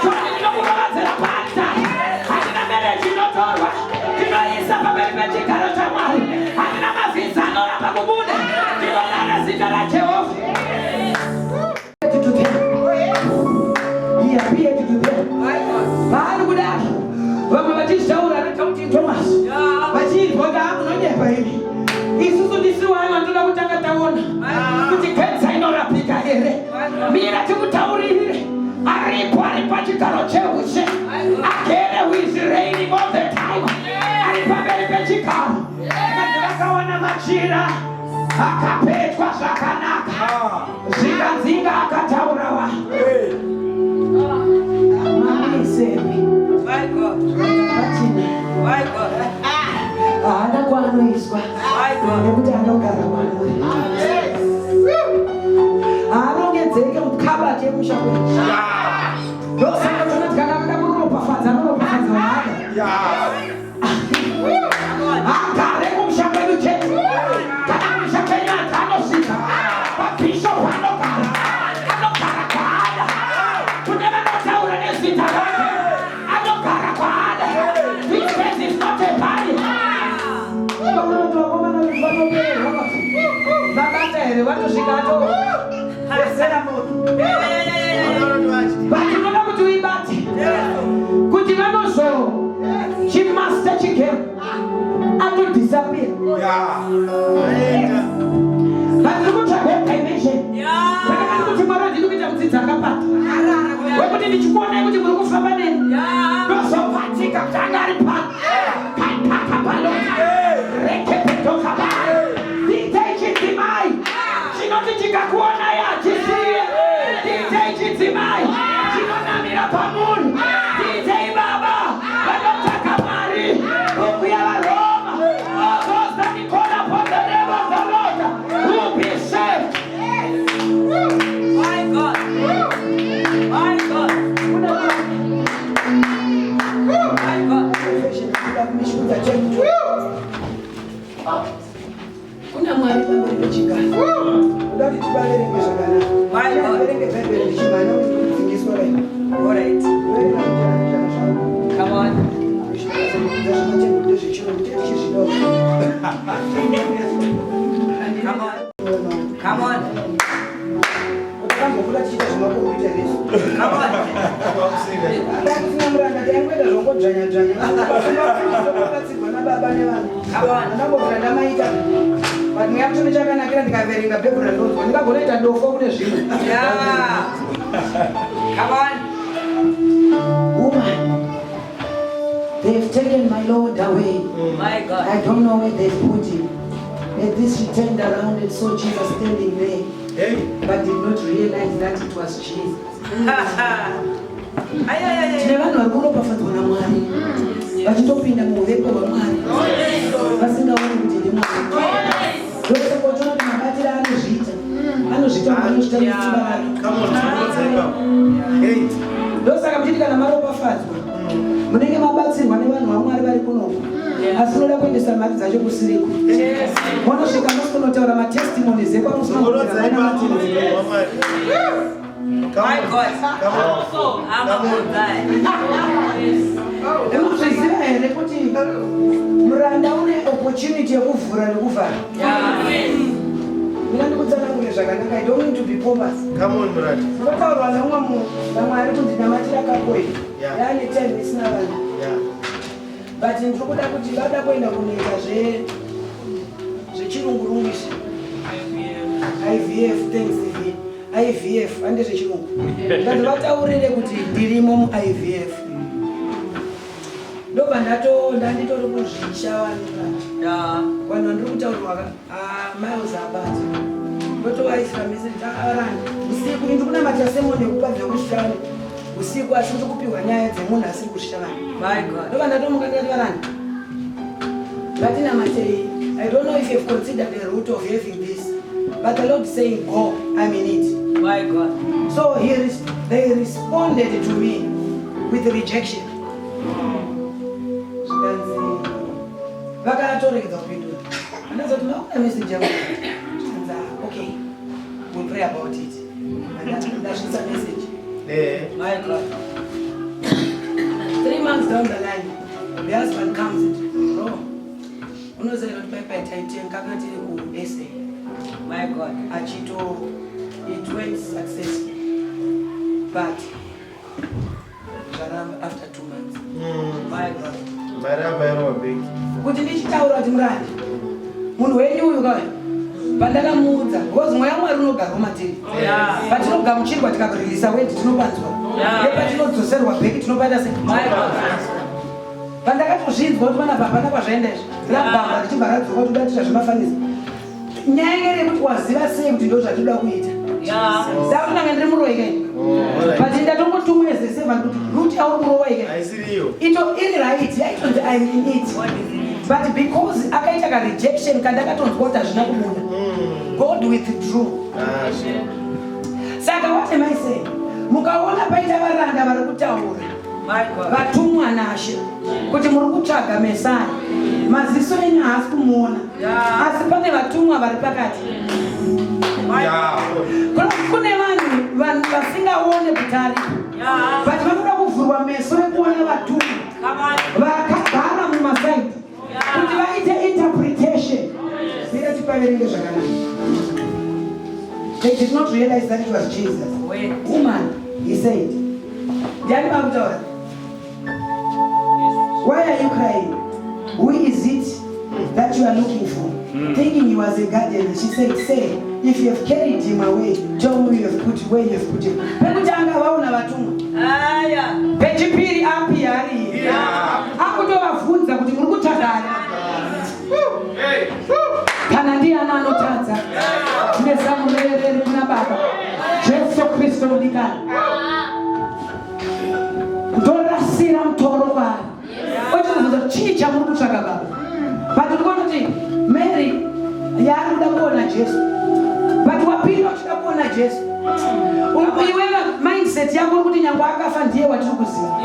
choni ndinokurovadzera paalitari. Handina mereji inotorwa ndinoisa pamberi pechigaro chaMwari. Handina mavhiza anoramba kubuda ndinodana zita raJehovha. Vari kudaro vamwe vachitaura nekauti Tomasi vachirwota munonyepa imi isusu ndisi wani vandoda kutanga taona kuti kenza inorapika here. Mira tikutaurire aripo ari pachigaro cheushe agere who is reigning all the time ari pamberi pechigaro. Vakawana machira akapetwa zvakanaka zvikanzinga akataura vanhu haana kwaanoiswa nekuti anogara Mwari. Haanongedzeke mukabati yemushango ndosaka tonoti kana vada kuropafadza anoropafadza vana agare kumushango edu chete. Kana mushango enyu antu anosvika pabhishopu anogara kwaada kune vanotaura nezita rake anogara kwaada. This place is not a party. Vabata here vanosvika atozera moto vatinoda kuti uibate kuti vanozo chimaster chigemu atodisappear. Vatiri kutsvaga dimension vakakani kuti Mwari handiri kuita kudzidza akapata wekuti ndichikuonai kuti muri kufamba neni ndozopfatika kuti anga ari pano kaipakapalota rekepetokaba diitei chidzimai chinoti chikakuonai hachisiye. Diitei chidzimai Ndakufuna muranda tayangwenda zvongodzvanya-dzvanya. Ndakatsirwa nababa nevanhu. Ndakambobvira ndamaita. But mweya kutono chakanakira ndikaverenga bhebhura ndonzwa. Ndikagonoita dofo kune zvimwe. Woman, they've taken my Lord away. My God. I don't know where they've put him. And this she turned around and saw Jesus standing there. But did not realize that it was Jesus. Tine vanhu vari kuropafadzwa naMwari vachitopinda muuvepo hwaMwari vasingaoni kuti ndimwari. Ndokusakotona kuti mabatiro anozviita anozviita nesimba rake. Ndosaka muchiti kana maropafadzwa munenge mabatsirwa nevanhu vaMwari vari kunoku asi unoda kuendesa mari dzacho kusiriku. Monosvika musikunotaura matestimonies ekwamusunozviziva here kuti muranda une opportunity yekuvhura nekuvhara. Mina ndikutsanangure zvakanaka. I don't need to be pompous. Ndinotaurwa neumwe munhu naMwari kuti ndamatira kakoyi yaane 10 isina vanhu. But ndiri kuda kuti vada kuenda kunoita zvechirungurungu izvi. IVF, thanks IVF ande zvechirungu. Vanhu vataurire kuti ndirimo muIVF. Ndobva ndanditori kuzvishawanira. Vanhu vandiri kutaurirwa miles apart. Ndotovaisira message arani usiku ndiri kunamata semoni yekupa zvekushavana usiku asi ndiri kupiwa nyaya dzemunhu asiri kushavana. Ndobva ndatomuka ndikati varani vatinamatei. I don't know if you've considered the root of having this, but the Lord is saying go, I'm in it. My God. So they responded to me with rejection. Vakatoregedza kupindura. Andazoti mauna message yangu. Okay, we'll pray about it. And that's a message. My God. 3 months down the line, the husband comes and bro, unoziva kuti paipai taitenga tiri kuSA. My God. Achito, it went successful. But after 2 months. My God. Kuti ndichitaura kuti murandi munhu wenyu uyu kai pandakamuudza because mweya waMwari unogarwa matiri patinogamuchirwa tikakurisa wedi tinopanzwa nepatinodzoserwa bheki tinopata sei. Pandakatozvinzwa kuti pana papana kwazvaenda izvi rabhamba richibva radzoka kuti udatira zvemafanisa nyaya ngere kuti waziva sei kuti ndo zvatoda kuita sakuti nanga ndiri muroikai but ndatongotumwezese vanhu kuti ruti auri muroikai ito iri right yaitonzi I'm in it. But because akaita ka rejection kandakatonzwa kuti hazvina kubuda God withdrew. Saka what am I saying? Mukaona paita varanda vari kutaura vatumwa naShe kuti muri kutsvaga Mesaya maziso enyu haasi kumuona asi pane vatumwa vari pakati. Kune vanhu vasingaone kutarika but vanoda kuvhurwa meso ekuona vatumwa vakagara mumasaidi kuti vaite interpretation. Ndingati paverenge zvakanaka. They did not realize that it was Jesus. Woman, he said, why are you crying? Who is it that you are looking for? Thinking he was a guardian. She said, say, if you have carried him away, tell me where you have put him. Pekutanga vaona vatumwa. Pechipiri api ari. Akutovabvunza kuti muri kutadana. Kana ndiani anotadza? Tine zamurereri kuna Baba Jesu Kristu mudikani. Ndorasira mutoro kwaari. Ochimuudza chii chamuri kutsvaka Baba? But ndikuona kuti Mary yaari kuda kuona Jesu. But wapinda uchida kuona Jesu. Iwewe mindset yako uri kuti nyangwe akafa ndiye watiri kuziva.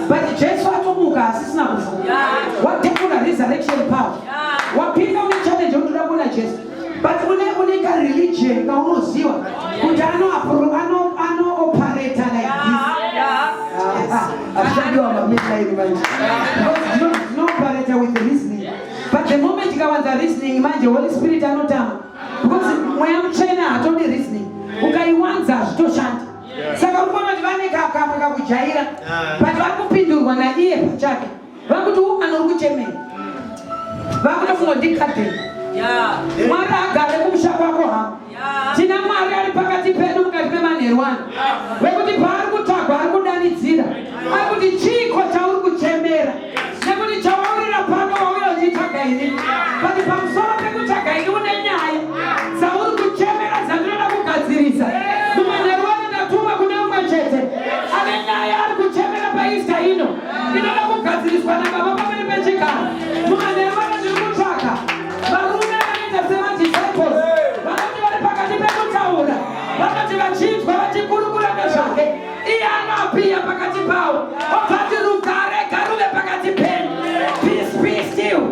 But Jesu atomuka asisina kufa. Watekula resurrection power. Wapinda une challenge unoda kuona Jesu. But une ka religion kaunoziva kuti ano operate like this. Ashadiwa mamela hivi manje. No operator with the reasoning. But the moment ikawanza reasoning manje Holy Spirit anotama. Because mweya mchena hatodi reasoning. Ukaiwanza zvitoshanda. Saka unaona vane kaka kakujaira. But vakupindurwa na iye pachake. Vakuti anori kuchemera. Vakuti kungodikate. Mwari agare kumusha kwako ha. Tina Mwari ari pakati pedu mukati memanherwana. Vekuti paari kutagwa ari kudanidzira. Ari kuti chiko chauri kuchemera. Nekuti chawaurira pano wauya uchitsvaga ini. Pati pamusoro pekutsvaga ini une nyaya dzauri kuchemera dzandinoda kugadzirisa. Mumanherwana ndatuma kune umwe chete. Ane nyaya ari kuchemera paista ino. Inoda kugadziriswa nababa pamene pechigaro. Mumanherwana ndiri kutsvaga varume vanoita semadisciples. Vanoti vari pakati pekutaura. Vanoti vachinzwa vachikurukura nezvake. Iye anoapiya pakati pavo. Obvati rugare garuve pakati penyu. Peace be still.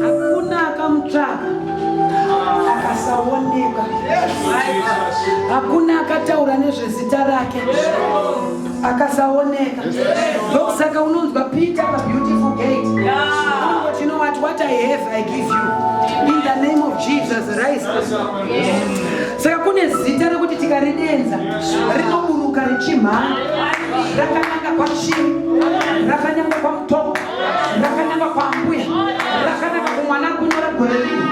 Hakuna akamutsvaka akasaoneka. Hakuna akataura nezvezita rake akasaoneka. Ndokusaka unonzwa Peter pabeautiful gate. But you know what I have I give you. In the name of Jesus, rise. Saka kune zita rekuti tikaridenza rinoburuka richimhanya. Rakananga kwachiri, rakananga kwamutomo, rakananga kwambuya, rakananga kumwana kunyora gore rino,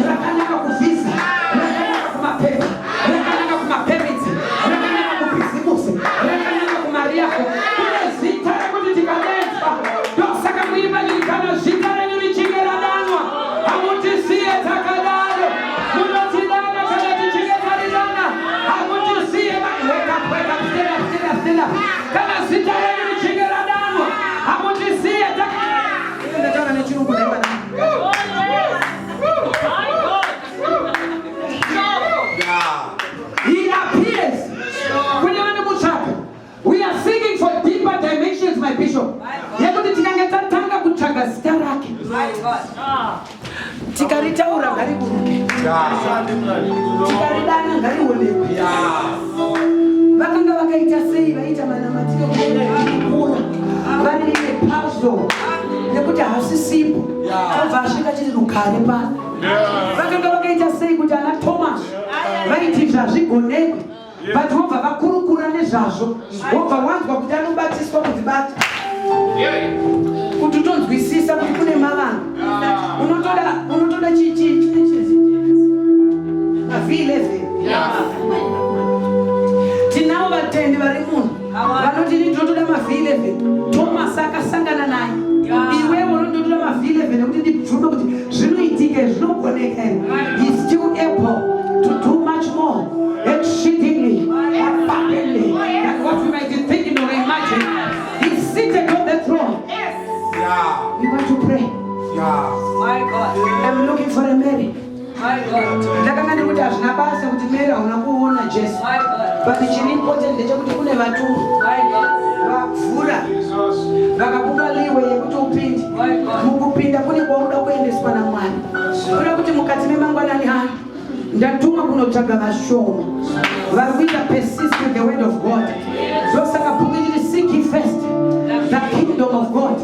rakananga kuvhiza, rakananga kumapepa, rakananga kumaperitsi, rakananga kubhizimusi, rakananga kumariako. Kune zita rekuti tikadenza. Ndosaka muimba nyirikana zita renyu richinge radanwa. Hamutisiye takadaro. Munotidana kana tichinge taridana. Hamutisiye wake up, stand up. Kana zita renyu richinge radanwa. Hamutisiye takadaro. Ndataura nechirungu naimba na. He appears. Kwenye wani mutsvaka. We are seeking for deeper dimensions, my bishop. Yekuti tikange tatanga kutsvaga zita rake. Tikaritaura ngariburuke. Tikaridana ngarionekwe. Vakanga vakaita sei vaita manamatiro kukura. Vari nepazvo nekuti hasisipo. Obva asvika chiri rugare pano. Vakanga vakaita sei kuti ana Thomas vaiti zvazvigonekwe. But wobva vakurukura nezvazvo. Wobva wanzwa kuti anobatiswa kuzvibata. Kuti utonzwisisa kuti kune mavanga. Unotoda V11. Tinavo vatendi vari muno vanoti ndinotoda maV11. Thomas akasangana naye. Iwewe unotoda maV11 nekuti ndibvunza kuti zvinoitika zvinogoneka here. He's still able to do much more. Exceedingly, abundantly, than what we might be thinking or imagine. He's seated on the throne. We want to pray. My God. I'm looking for a Mary. My God. Ndakanga ndikuti hazvina basa kuti Mary hauna kuona Jesu. My God. But chiri important ndechekuti kune vatumwa My God. vakuvhura vakakupa liwe yekuti upinde. My God. Mukupinda kune kwauda kuendeswa naMwari. Kuda kuti mukati memangwanani hano ndatuma kunotsvaga vashoma vari kuita persist with the word of God. Ndosaka bhuku ichiti seek ye first the kingdom of God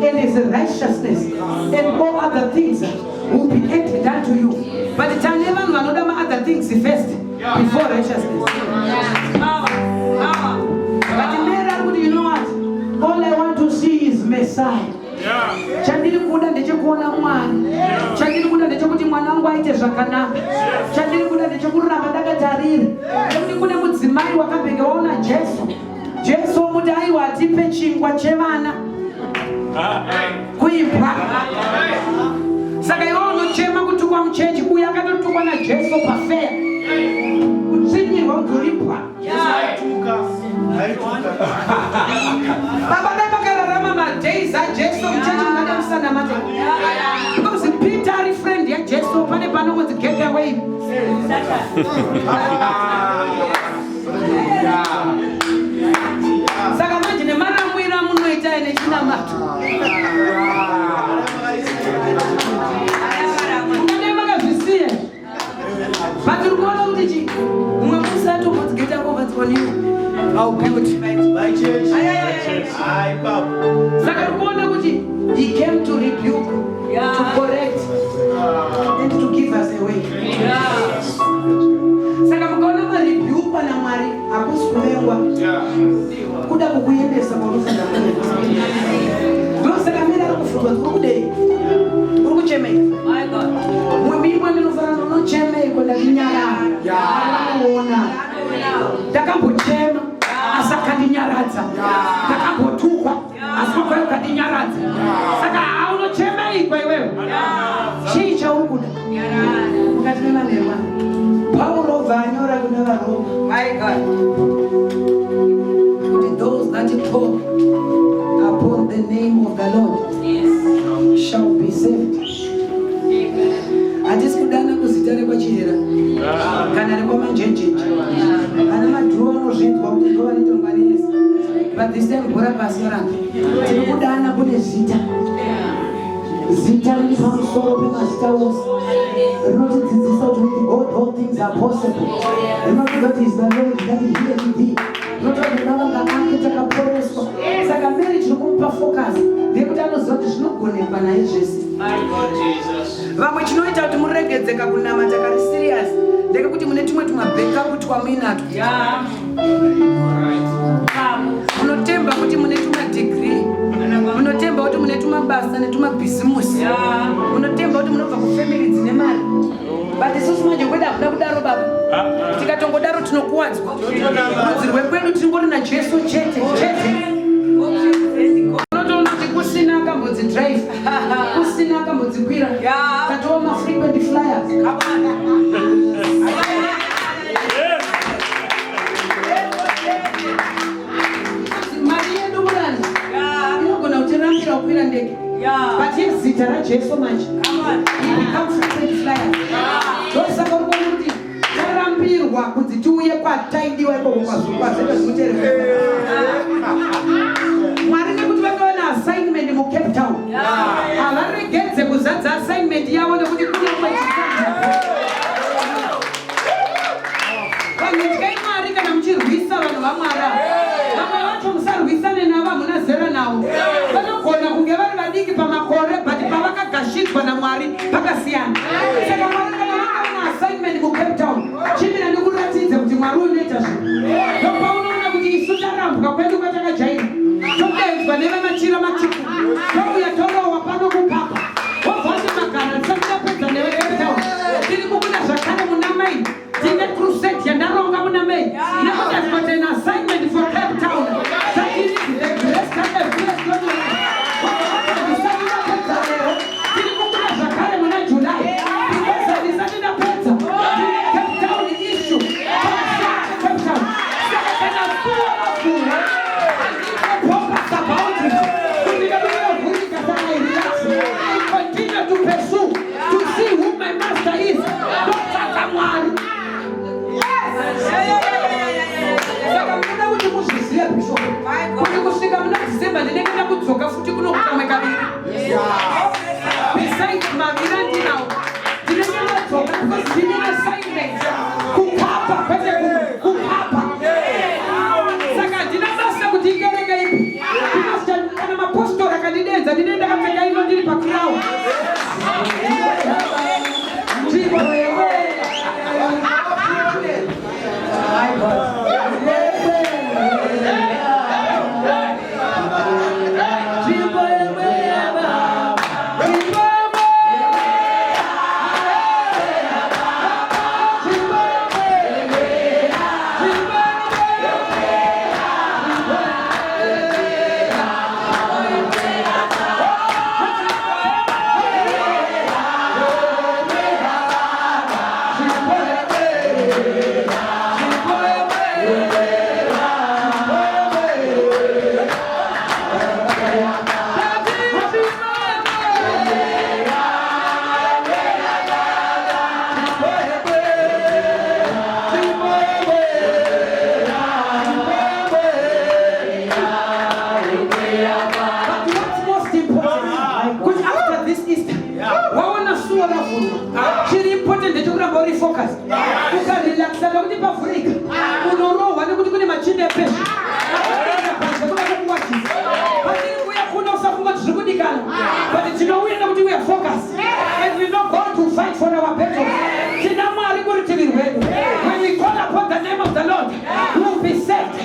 and his righteousness, and all other things will be added unto you. But tane vanhu vanoda ma-other things first before righteousness. But Mary ari kuti, you know what? All I want to see is Messiah. Chandiri kuda ndechekuona Mwari. Chandiri kuda ndechekuti mwana wangu aite zvakanaka. Chandiri kuda ndechekuramba ndakatarira. Nekuti kune mudzimai wakabhenge waona Jesu. Jesu muti aiwa atipe chingwa chevana. Kuibva. Saka iwe unochema kutukwa muchechi uye akatotukwa naJesu pafeya. Kutsinyirwa kudhuribwa. Baba vakararama madays aJesu muchechi mungada musanamata. Because Peter ari friend yaJesu pane panonzi get away. Saka manje nemaramwira munoita nechinamato. Makazvisiya. But uri kuona kuti chi mumwe musi atombozigeta over on you. I'll build my church. Saka uri kuona kuti he came to rebuke, to correct, and to give us a way. Saka kudiwa kuda kukuendesa kwaunofana kuenda ndosaka mira ari kufutwa kudei uri kuchemei mwemimwe minofana nonochemei kwenda kunyarara anoona ndakambochema asi akandinyaradza ndakambotukwa asi kwayo ukandinyaradza saka haunochemei kwa iwewe chii chauri kuda mukati memanerwa Pauro obva anyora kuna varoma kuti those that call upon the name of the Lord shall be saved. Hatisi kudana kuzita rekwachirera kana rekwamanjenjenje ana madhuwa anozvinzwa kuti ndova netongwanisa but this time bhora pasi rangu tiri kudana kune zita riri pamusoro pemazita ose rinotidzidzisa kuti with God all things are possible. Rinoti that is the Lord that is here with thee. Rinoti ndavanga ake takaporeswa saka mberi tiri kumupa focus ndekuti anoziva kuti zvinogonekwa naye zvese. Vamwe chinoita kuti muregedzeka kunamata kari serious ndekekuti mune tumwe tumabackup twamuinato munotemba kuti mune tumadegree munotemba kuti mune tumabasa netumabhizimusi munotemba kuti munobva kufamily dzine mari but isusu manje kweda kuda kudaro baba tikatongodaro tinokuwadzwa rudzi rwekwedu tingori najesu chete unotoona kuti kusina akambodzidrive kusina akambodzikwira katova mafrequent flyers mari yedu murani inogona kutirambira kukwira ndege but yezita rajesu manje become frequent flyers ndosaka uri kuona kuti tarambirwa kunzi tiuye kwataidiwa ikoko kwazvekwa zvimutere mwari nekuti vakaona assignment mucape town havaregedze kuzadza assignment yavo nekuti kune vanhu tyai mwari kana muchirwisa vanhu vamwara vamwe vacho musarwisane navo hamuna zera navo vanogona kunge vari vadiki pamakore but pavakagashidzwa namwari pakasiyana saka mwari kana vakaona assignment mucape town chimira nekuratidza kuti mwari unoita zvinhu ndopaunoona kuti isu tarambwa kwedu kwatakajaira todedzwa nevamachira matsvuku touya torohwa pano kupapa wobvati magara tisakudapedza nevecape town tiri kubuda zvakare muna main tine crusade yandaronga muna main nekuti has got an assignment for Cape Town that is the grace that has blessed your life. Tiri kubuda zvakare muna July because ndisatidapedza Cape Town issue Cape Town saka kana kuwa focus about it kundikavavhurika saka I relax I continue to pursue to see who my master is ndotsvaka mwari saka munoda kuti muzvizive bishop kuti kusvika muna December ndinenge ndakudzoka futi kunokutamwe kaviri besides maviri andinawo ndinenge ndadzoka because ndine assignment kukapa kwete kukapa saka ndina basa kuti ikereke ipi kana mapostori akandidedza ndine ndakapfeka ino ndiri pakurawo When we call upon the name of the Lord, we will be saved.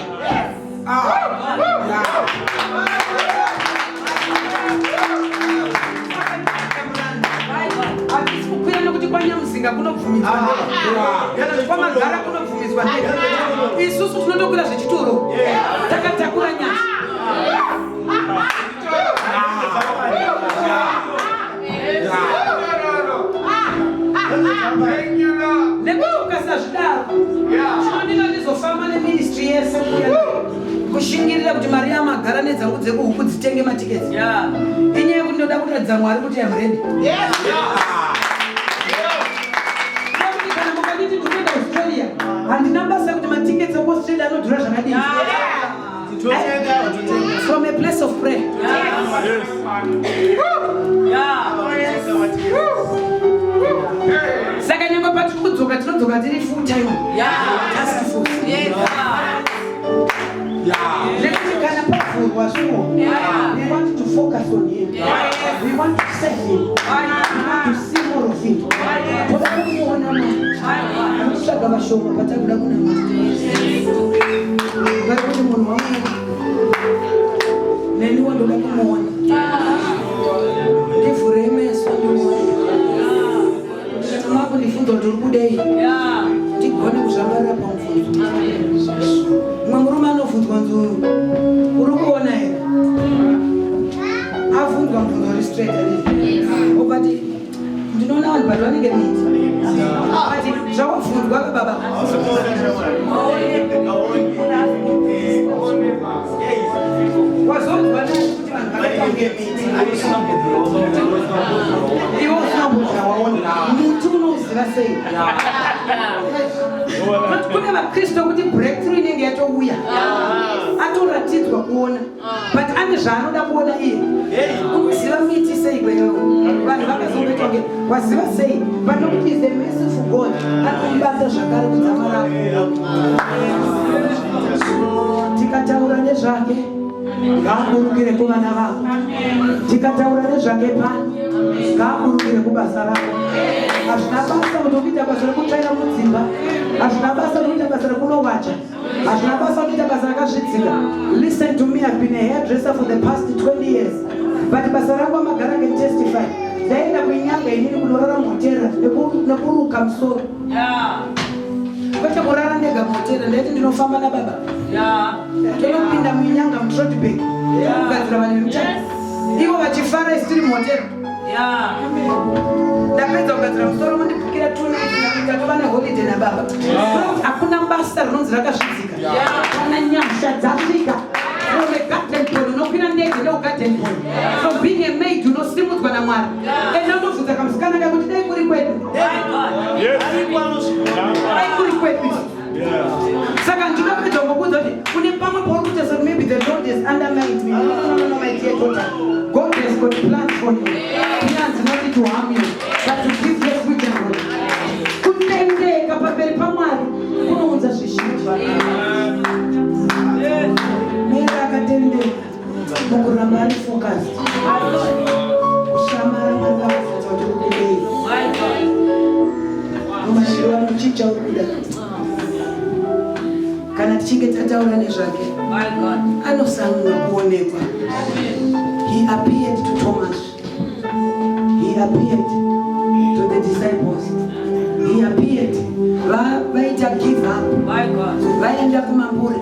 tinokwira zvechitoro takatakura nyasha nekuti ukasazvidaro chinodina ndizofamba neministry yese kushingirira kuti mari yamagara nedzangu dzekuhuku dzitenge matiketi inyaya yekuti ndoda kuratidza Mwari kuti am ready. Kana mukaditi ndikuenda Australia handina basa kuti matiketi ekuAustralia anodhura zvakadini. From a place of prayer. Saka nyangwe patiri kudzoka tinodzoka tiri full time. Task force. Nekuti kana pavhurwa zviwo we want to focus on him. We want to serve him. We want to see more of him. Toda kumuona Mwari. Anoshaga vashoma patakuda kuna Mwari. Ngati munhu waMwari neniwo ndoda kumuona. Ndivhure meso ndimuone. Ndifunza kuti uri kudei ndigone kuzvambarira pamubvunzo. Mumwe murume anobvunzwa nzuru uri kuona here abvunzwa mubvunzo uri straight obati ndinoona vanhu bati vanenge miti ati zvawabvunzwa baba wazonzwa kuti vanhu vakatange miti iwo usinambozvawaona muti unoziva sei. Kune vakristu kuti breakthrough inenge yatouya atoratidzwa kuona but ane zvaanoda kuona iye unoziva miti sei kweyo vanhu vakazongoitonge waziva sei but nokuti is the merciful God anokubata zvakare kudzamarapo. Tikataura nezvake ngaakurukire kuvana vako, tikataura nezvake pano ngaakurukire kubasa rako. Hazvina basa kuti unoita basa rekutsvaira mudzimba, hazvina basa unoita basa rekunowacha, hazvina basa unoita basa rakazvidzika. Listen to me, I've been a hairdresser for the past 20 years, but basa rangu amagara can testify. Ndaenda kuinyanga inini kunorara mhotera nekuruka musoro. Kwete kurara ndega mhotera, ndaiti ndinofamba nababa. Tinopinda muinyanga muTrotberg kugadzira vanhu vemuchana, ivo vachifara isitiri mhotera. Ndapedza kugadzira musoro mondibhukira tukatova neholiday nababa. Hakuna basa rinonzi rakazvidzika. Kana nyasha dzasvika from a garden boy unokwira ndege neugarden boy, from being a maid unosimudzwa naMwari. Ndinondobvunza kamusikana kakuti dai kuri kwedu, dai kuri kwedu. Saka ndinopedza ngokuudza kuti kune pamwe pauri kuita sekuti maybe the Lord has undermined me. No, my dear daughter. God has got plans for you. Plans not to harm you, but to give you future growth. Kutendeka pamberi paMwari kunounza zvizhinji. Mera akatendeka mukuramba ari focused. Kushamara Mwari vakafudza kuti kudei. Mumashiro anochicha uri kuda. Kana tichinge tataura nezvake anosamwa kuonekwa. He appeared to Thomas. He appeared to the disciples. He appeared. Vaita give up. Vaenda kumambure.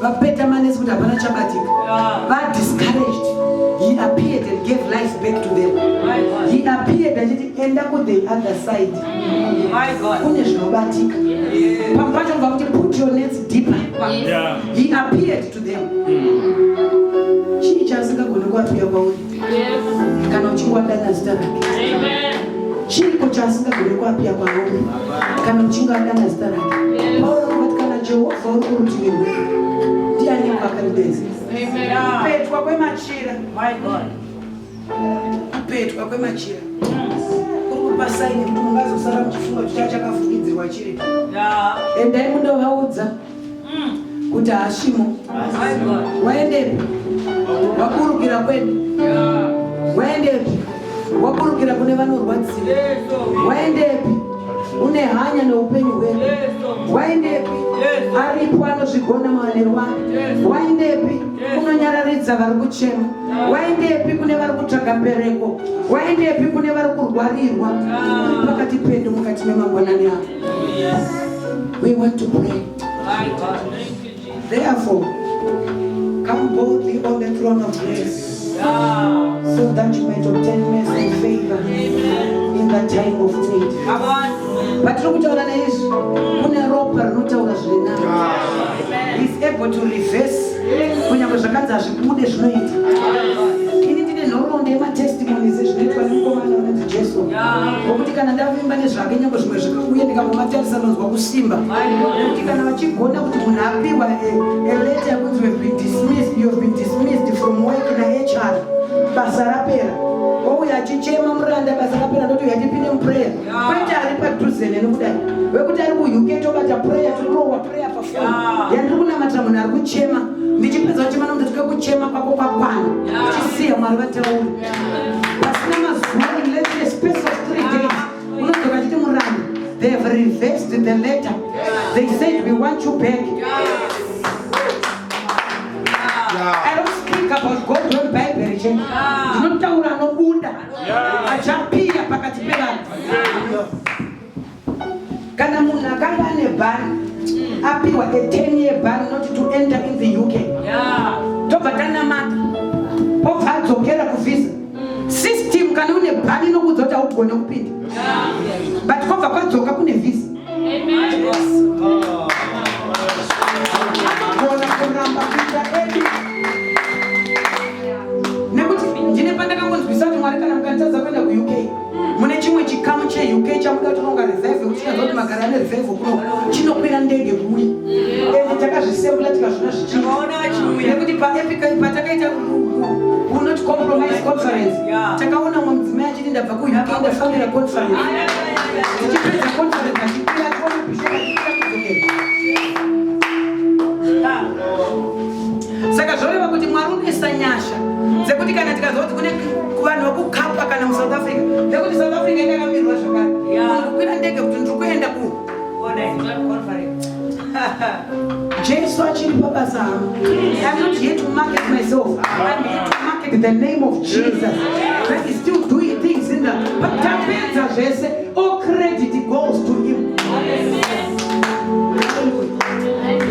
Vapeta manesi kuti hapana chabatika. Va discouraged. He appeared and gave life back to them. He appeared and enda ku the other side. Kune zvinobatika. Pampacho ngakuti put your nets deeper. He appeared to them. Chii chasingagoni kuapira kwauri kana uchinge wadana zita rake. Chiko chasingagoni kuapira kwauri kana uchinge wadana zita rake. Pauro akati kana Jehovha uri kurutivi rwedu, ndiani akaridza? Kupetwa kwemachira. Kupetwa kwemachira kuri kupa saini kuti mungazosara muchifunga kuti chakafukidzirwa chiri. Endai mundovaudza kuti hashimo. Waendepi? Waburukira kwedu. Waendepi? Waburukira kune vanorwadziwa. Waendepi? Une hanya neupenyu hwedu. Waendepi? Aripo anozvigona muwanero wake. Waendepi? Unonyararidza vari kuchema. Waendepi kune vari kutsvaga mbereko. Waendepi kune vari kurwarirwa. Uri pakati pedu mukati memangwanani avo. We want to pray. My God. Therefore, come boldly on the throne of grace, so that you might obtain mercy and favor in the time of need. Come on. But look at this. He's able to reverse kunyange zvakanzi hazvibude zvinoita. Ini ndine nhoroondo yematestimonies ezvinoitwa nemukomana unonzi Jesu. Ngokuti kana ndavimba nezvake nyange zvimwe zvikauye ndikamumatarisa nonzwa kusimba. Nekuti kana vachigona kuti munhu apiwa a letter yakunzi you have been dismissed from work in HR, basa rapera. Ouya achichema muranda basa rapera ndoti uyatipinde muprayer. Kwete ari padhuze nenokudai. Wekuti ari kuUK tobata prayer torowa prayer pafoni. Yandiri kunamatira munhu ari kuchema. Ndichipedza kuchema ndotuke kuchema kwako kwakwana. Chisiya Mwari vatauri. Pasina mazuva let's say a space of 3 days. Unodzoka chiti muranda. They have reversed the letter. They said we want you back. I don't speak about God when Bible is changed. Ndinotaura nobuda. Achapira pakati pevanhu. Kana munhu akanga ane bhani apiwa a 10-year ban not to enter in the UK. Tobva tanamata. Obva adzokera kuvisa. System kana une bhani inokudza kuti haugone kupinda. But kobva kwadzoka kune visa. Anogona kuramba kuita edu. Nekuti ndine pandakangonzwisa kuti Mwari kana mukanditadza kuenda kuUK, mune chimwe chikamu cheUK chamuda kutonga revive uchinazva kuti magara ane revive kuno chinokwira ndege kuuya. Ende takazvisembula tikazvona zvichiuya. Nekuti patakaita not compromise conference, takaona mumwe mudzimai achiti ndabva kuUK ndafambira conference. Tichipedza conference achipira kuona bishop achipira kudzokera. Saka zvoreva kuti Mwari unoisa nyasha dzekuti kana tikazva kuti kune vanhu vokukapa kana muSouth Africa, nekuti South Africa yakamirirwa zvakare. Kukwira ndege kuti ndiri kuenda Jesu achiri pabasa hangu. I'm not here to market myself. I'm here to market the name of Jesus. That is still doing things in the but tapedza zvese, all credit goes to him.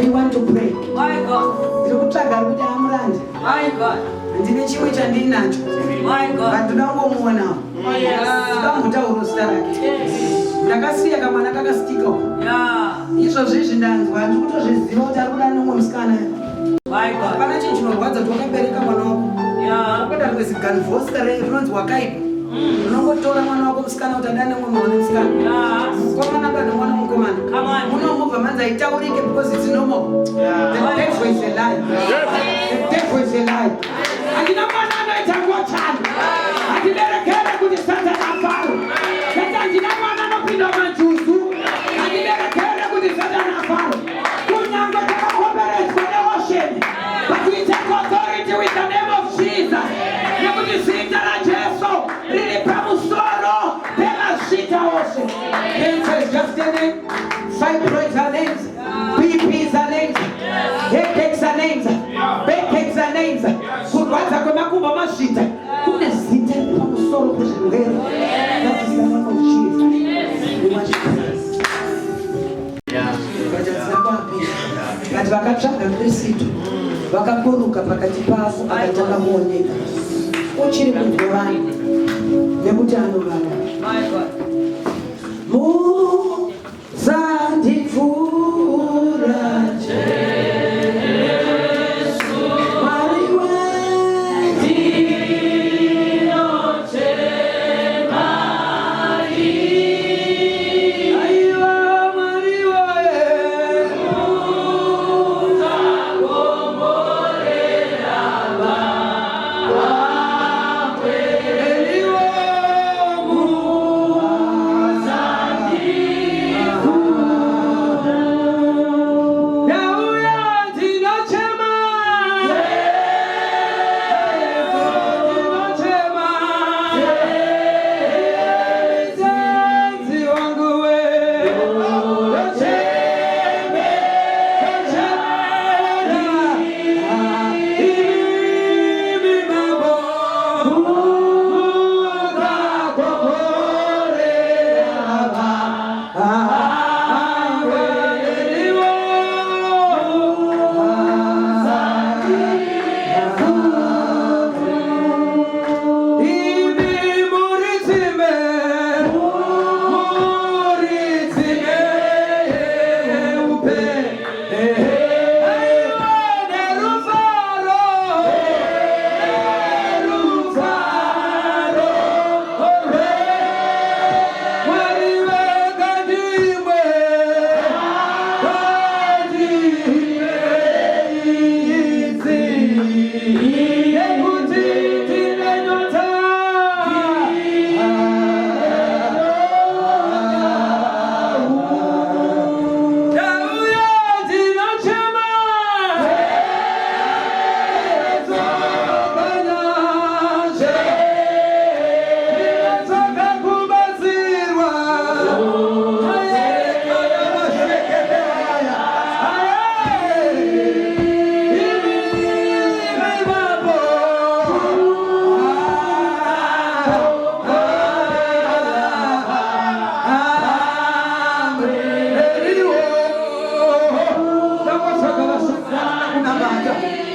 We want to pray. My God. Ndikutsvaga kuti amurande. My God. Ndine chimwe chandinacho. My God. Ndinongomuonawo. Ndikamutauro zita rake. Ndakasiya kamwana kakasitika. Izvozvizvi ndanzwa ndikutozviziva kuti ari kuda nomwe musikana. Hapana chinhu chinorwadza kuti wakabereka mwana wako. Unoda kwezi ganvoska rinonzi wakaipa. Unongotora mwana wako musikana kuti adane nomwe mwana musikana. Mukomana bado mwana mukomana. Munomubva manzi aitaurike because it's normal. The devil is a lie. The devil is a lie. Andina mwana anoita ngochana. Andiberekere kuti Satani afaro. Kuti andina mwana anopinda manjuzu. Andiberekere kuti Satani afaro. Kunyange takakomberedzwa neosheni. But we take authority with the name of Jesus. Nekuti zita raJesu riri pamusoro pemazita ose. Cancer is just a name. Fibroids are names. BPs are names. Headaches are names. Backaches are names. Kurwadza kwemakumbo mazvita. Kune zita riri pamusoro pezvirwere. That is the name of Jesus. We want you to pray. Kati vakatsvaga Kristu vakaburuka pakati pavo akatanga kuoneka. Uchiri kunzwa vanhu nekuti anovava. Muzandivhura Jesu Mwari wendinochema aiwa Mwari wedu uzakomborera vakwe eliwo muzandivhura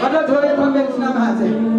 Vatadzore pamberi tinamadze.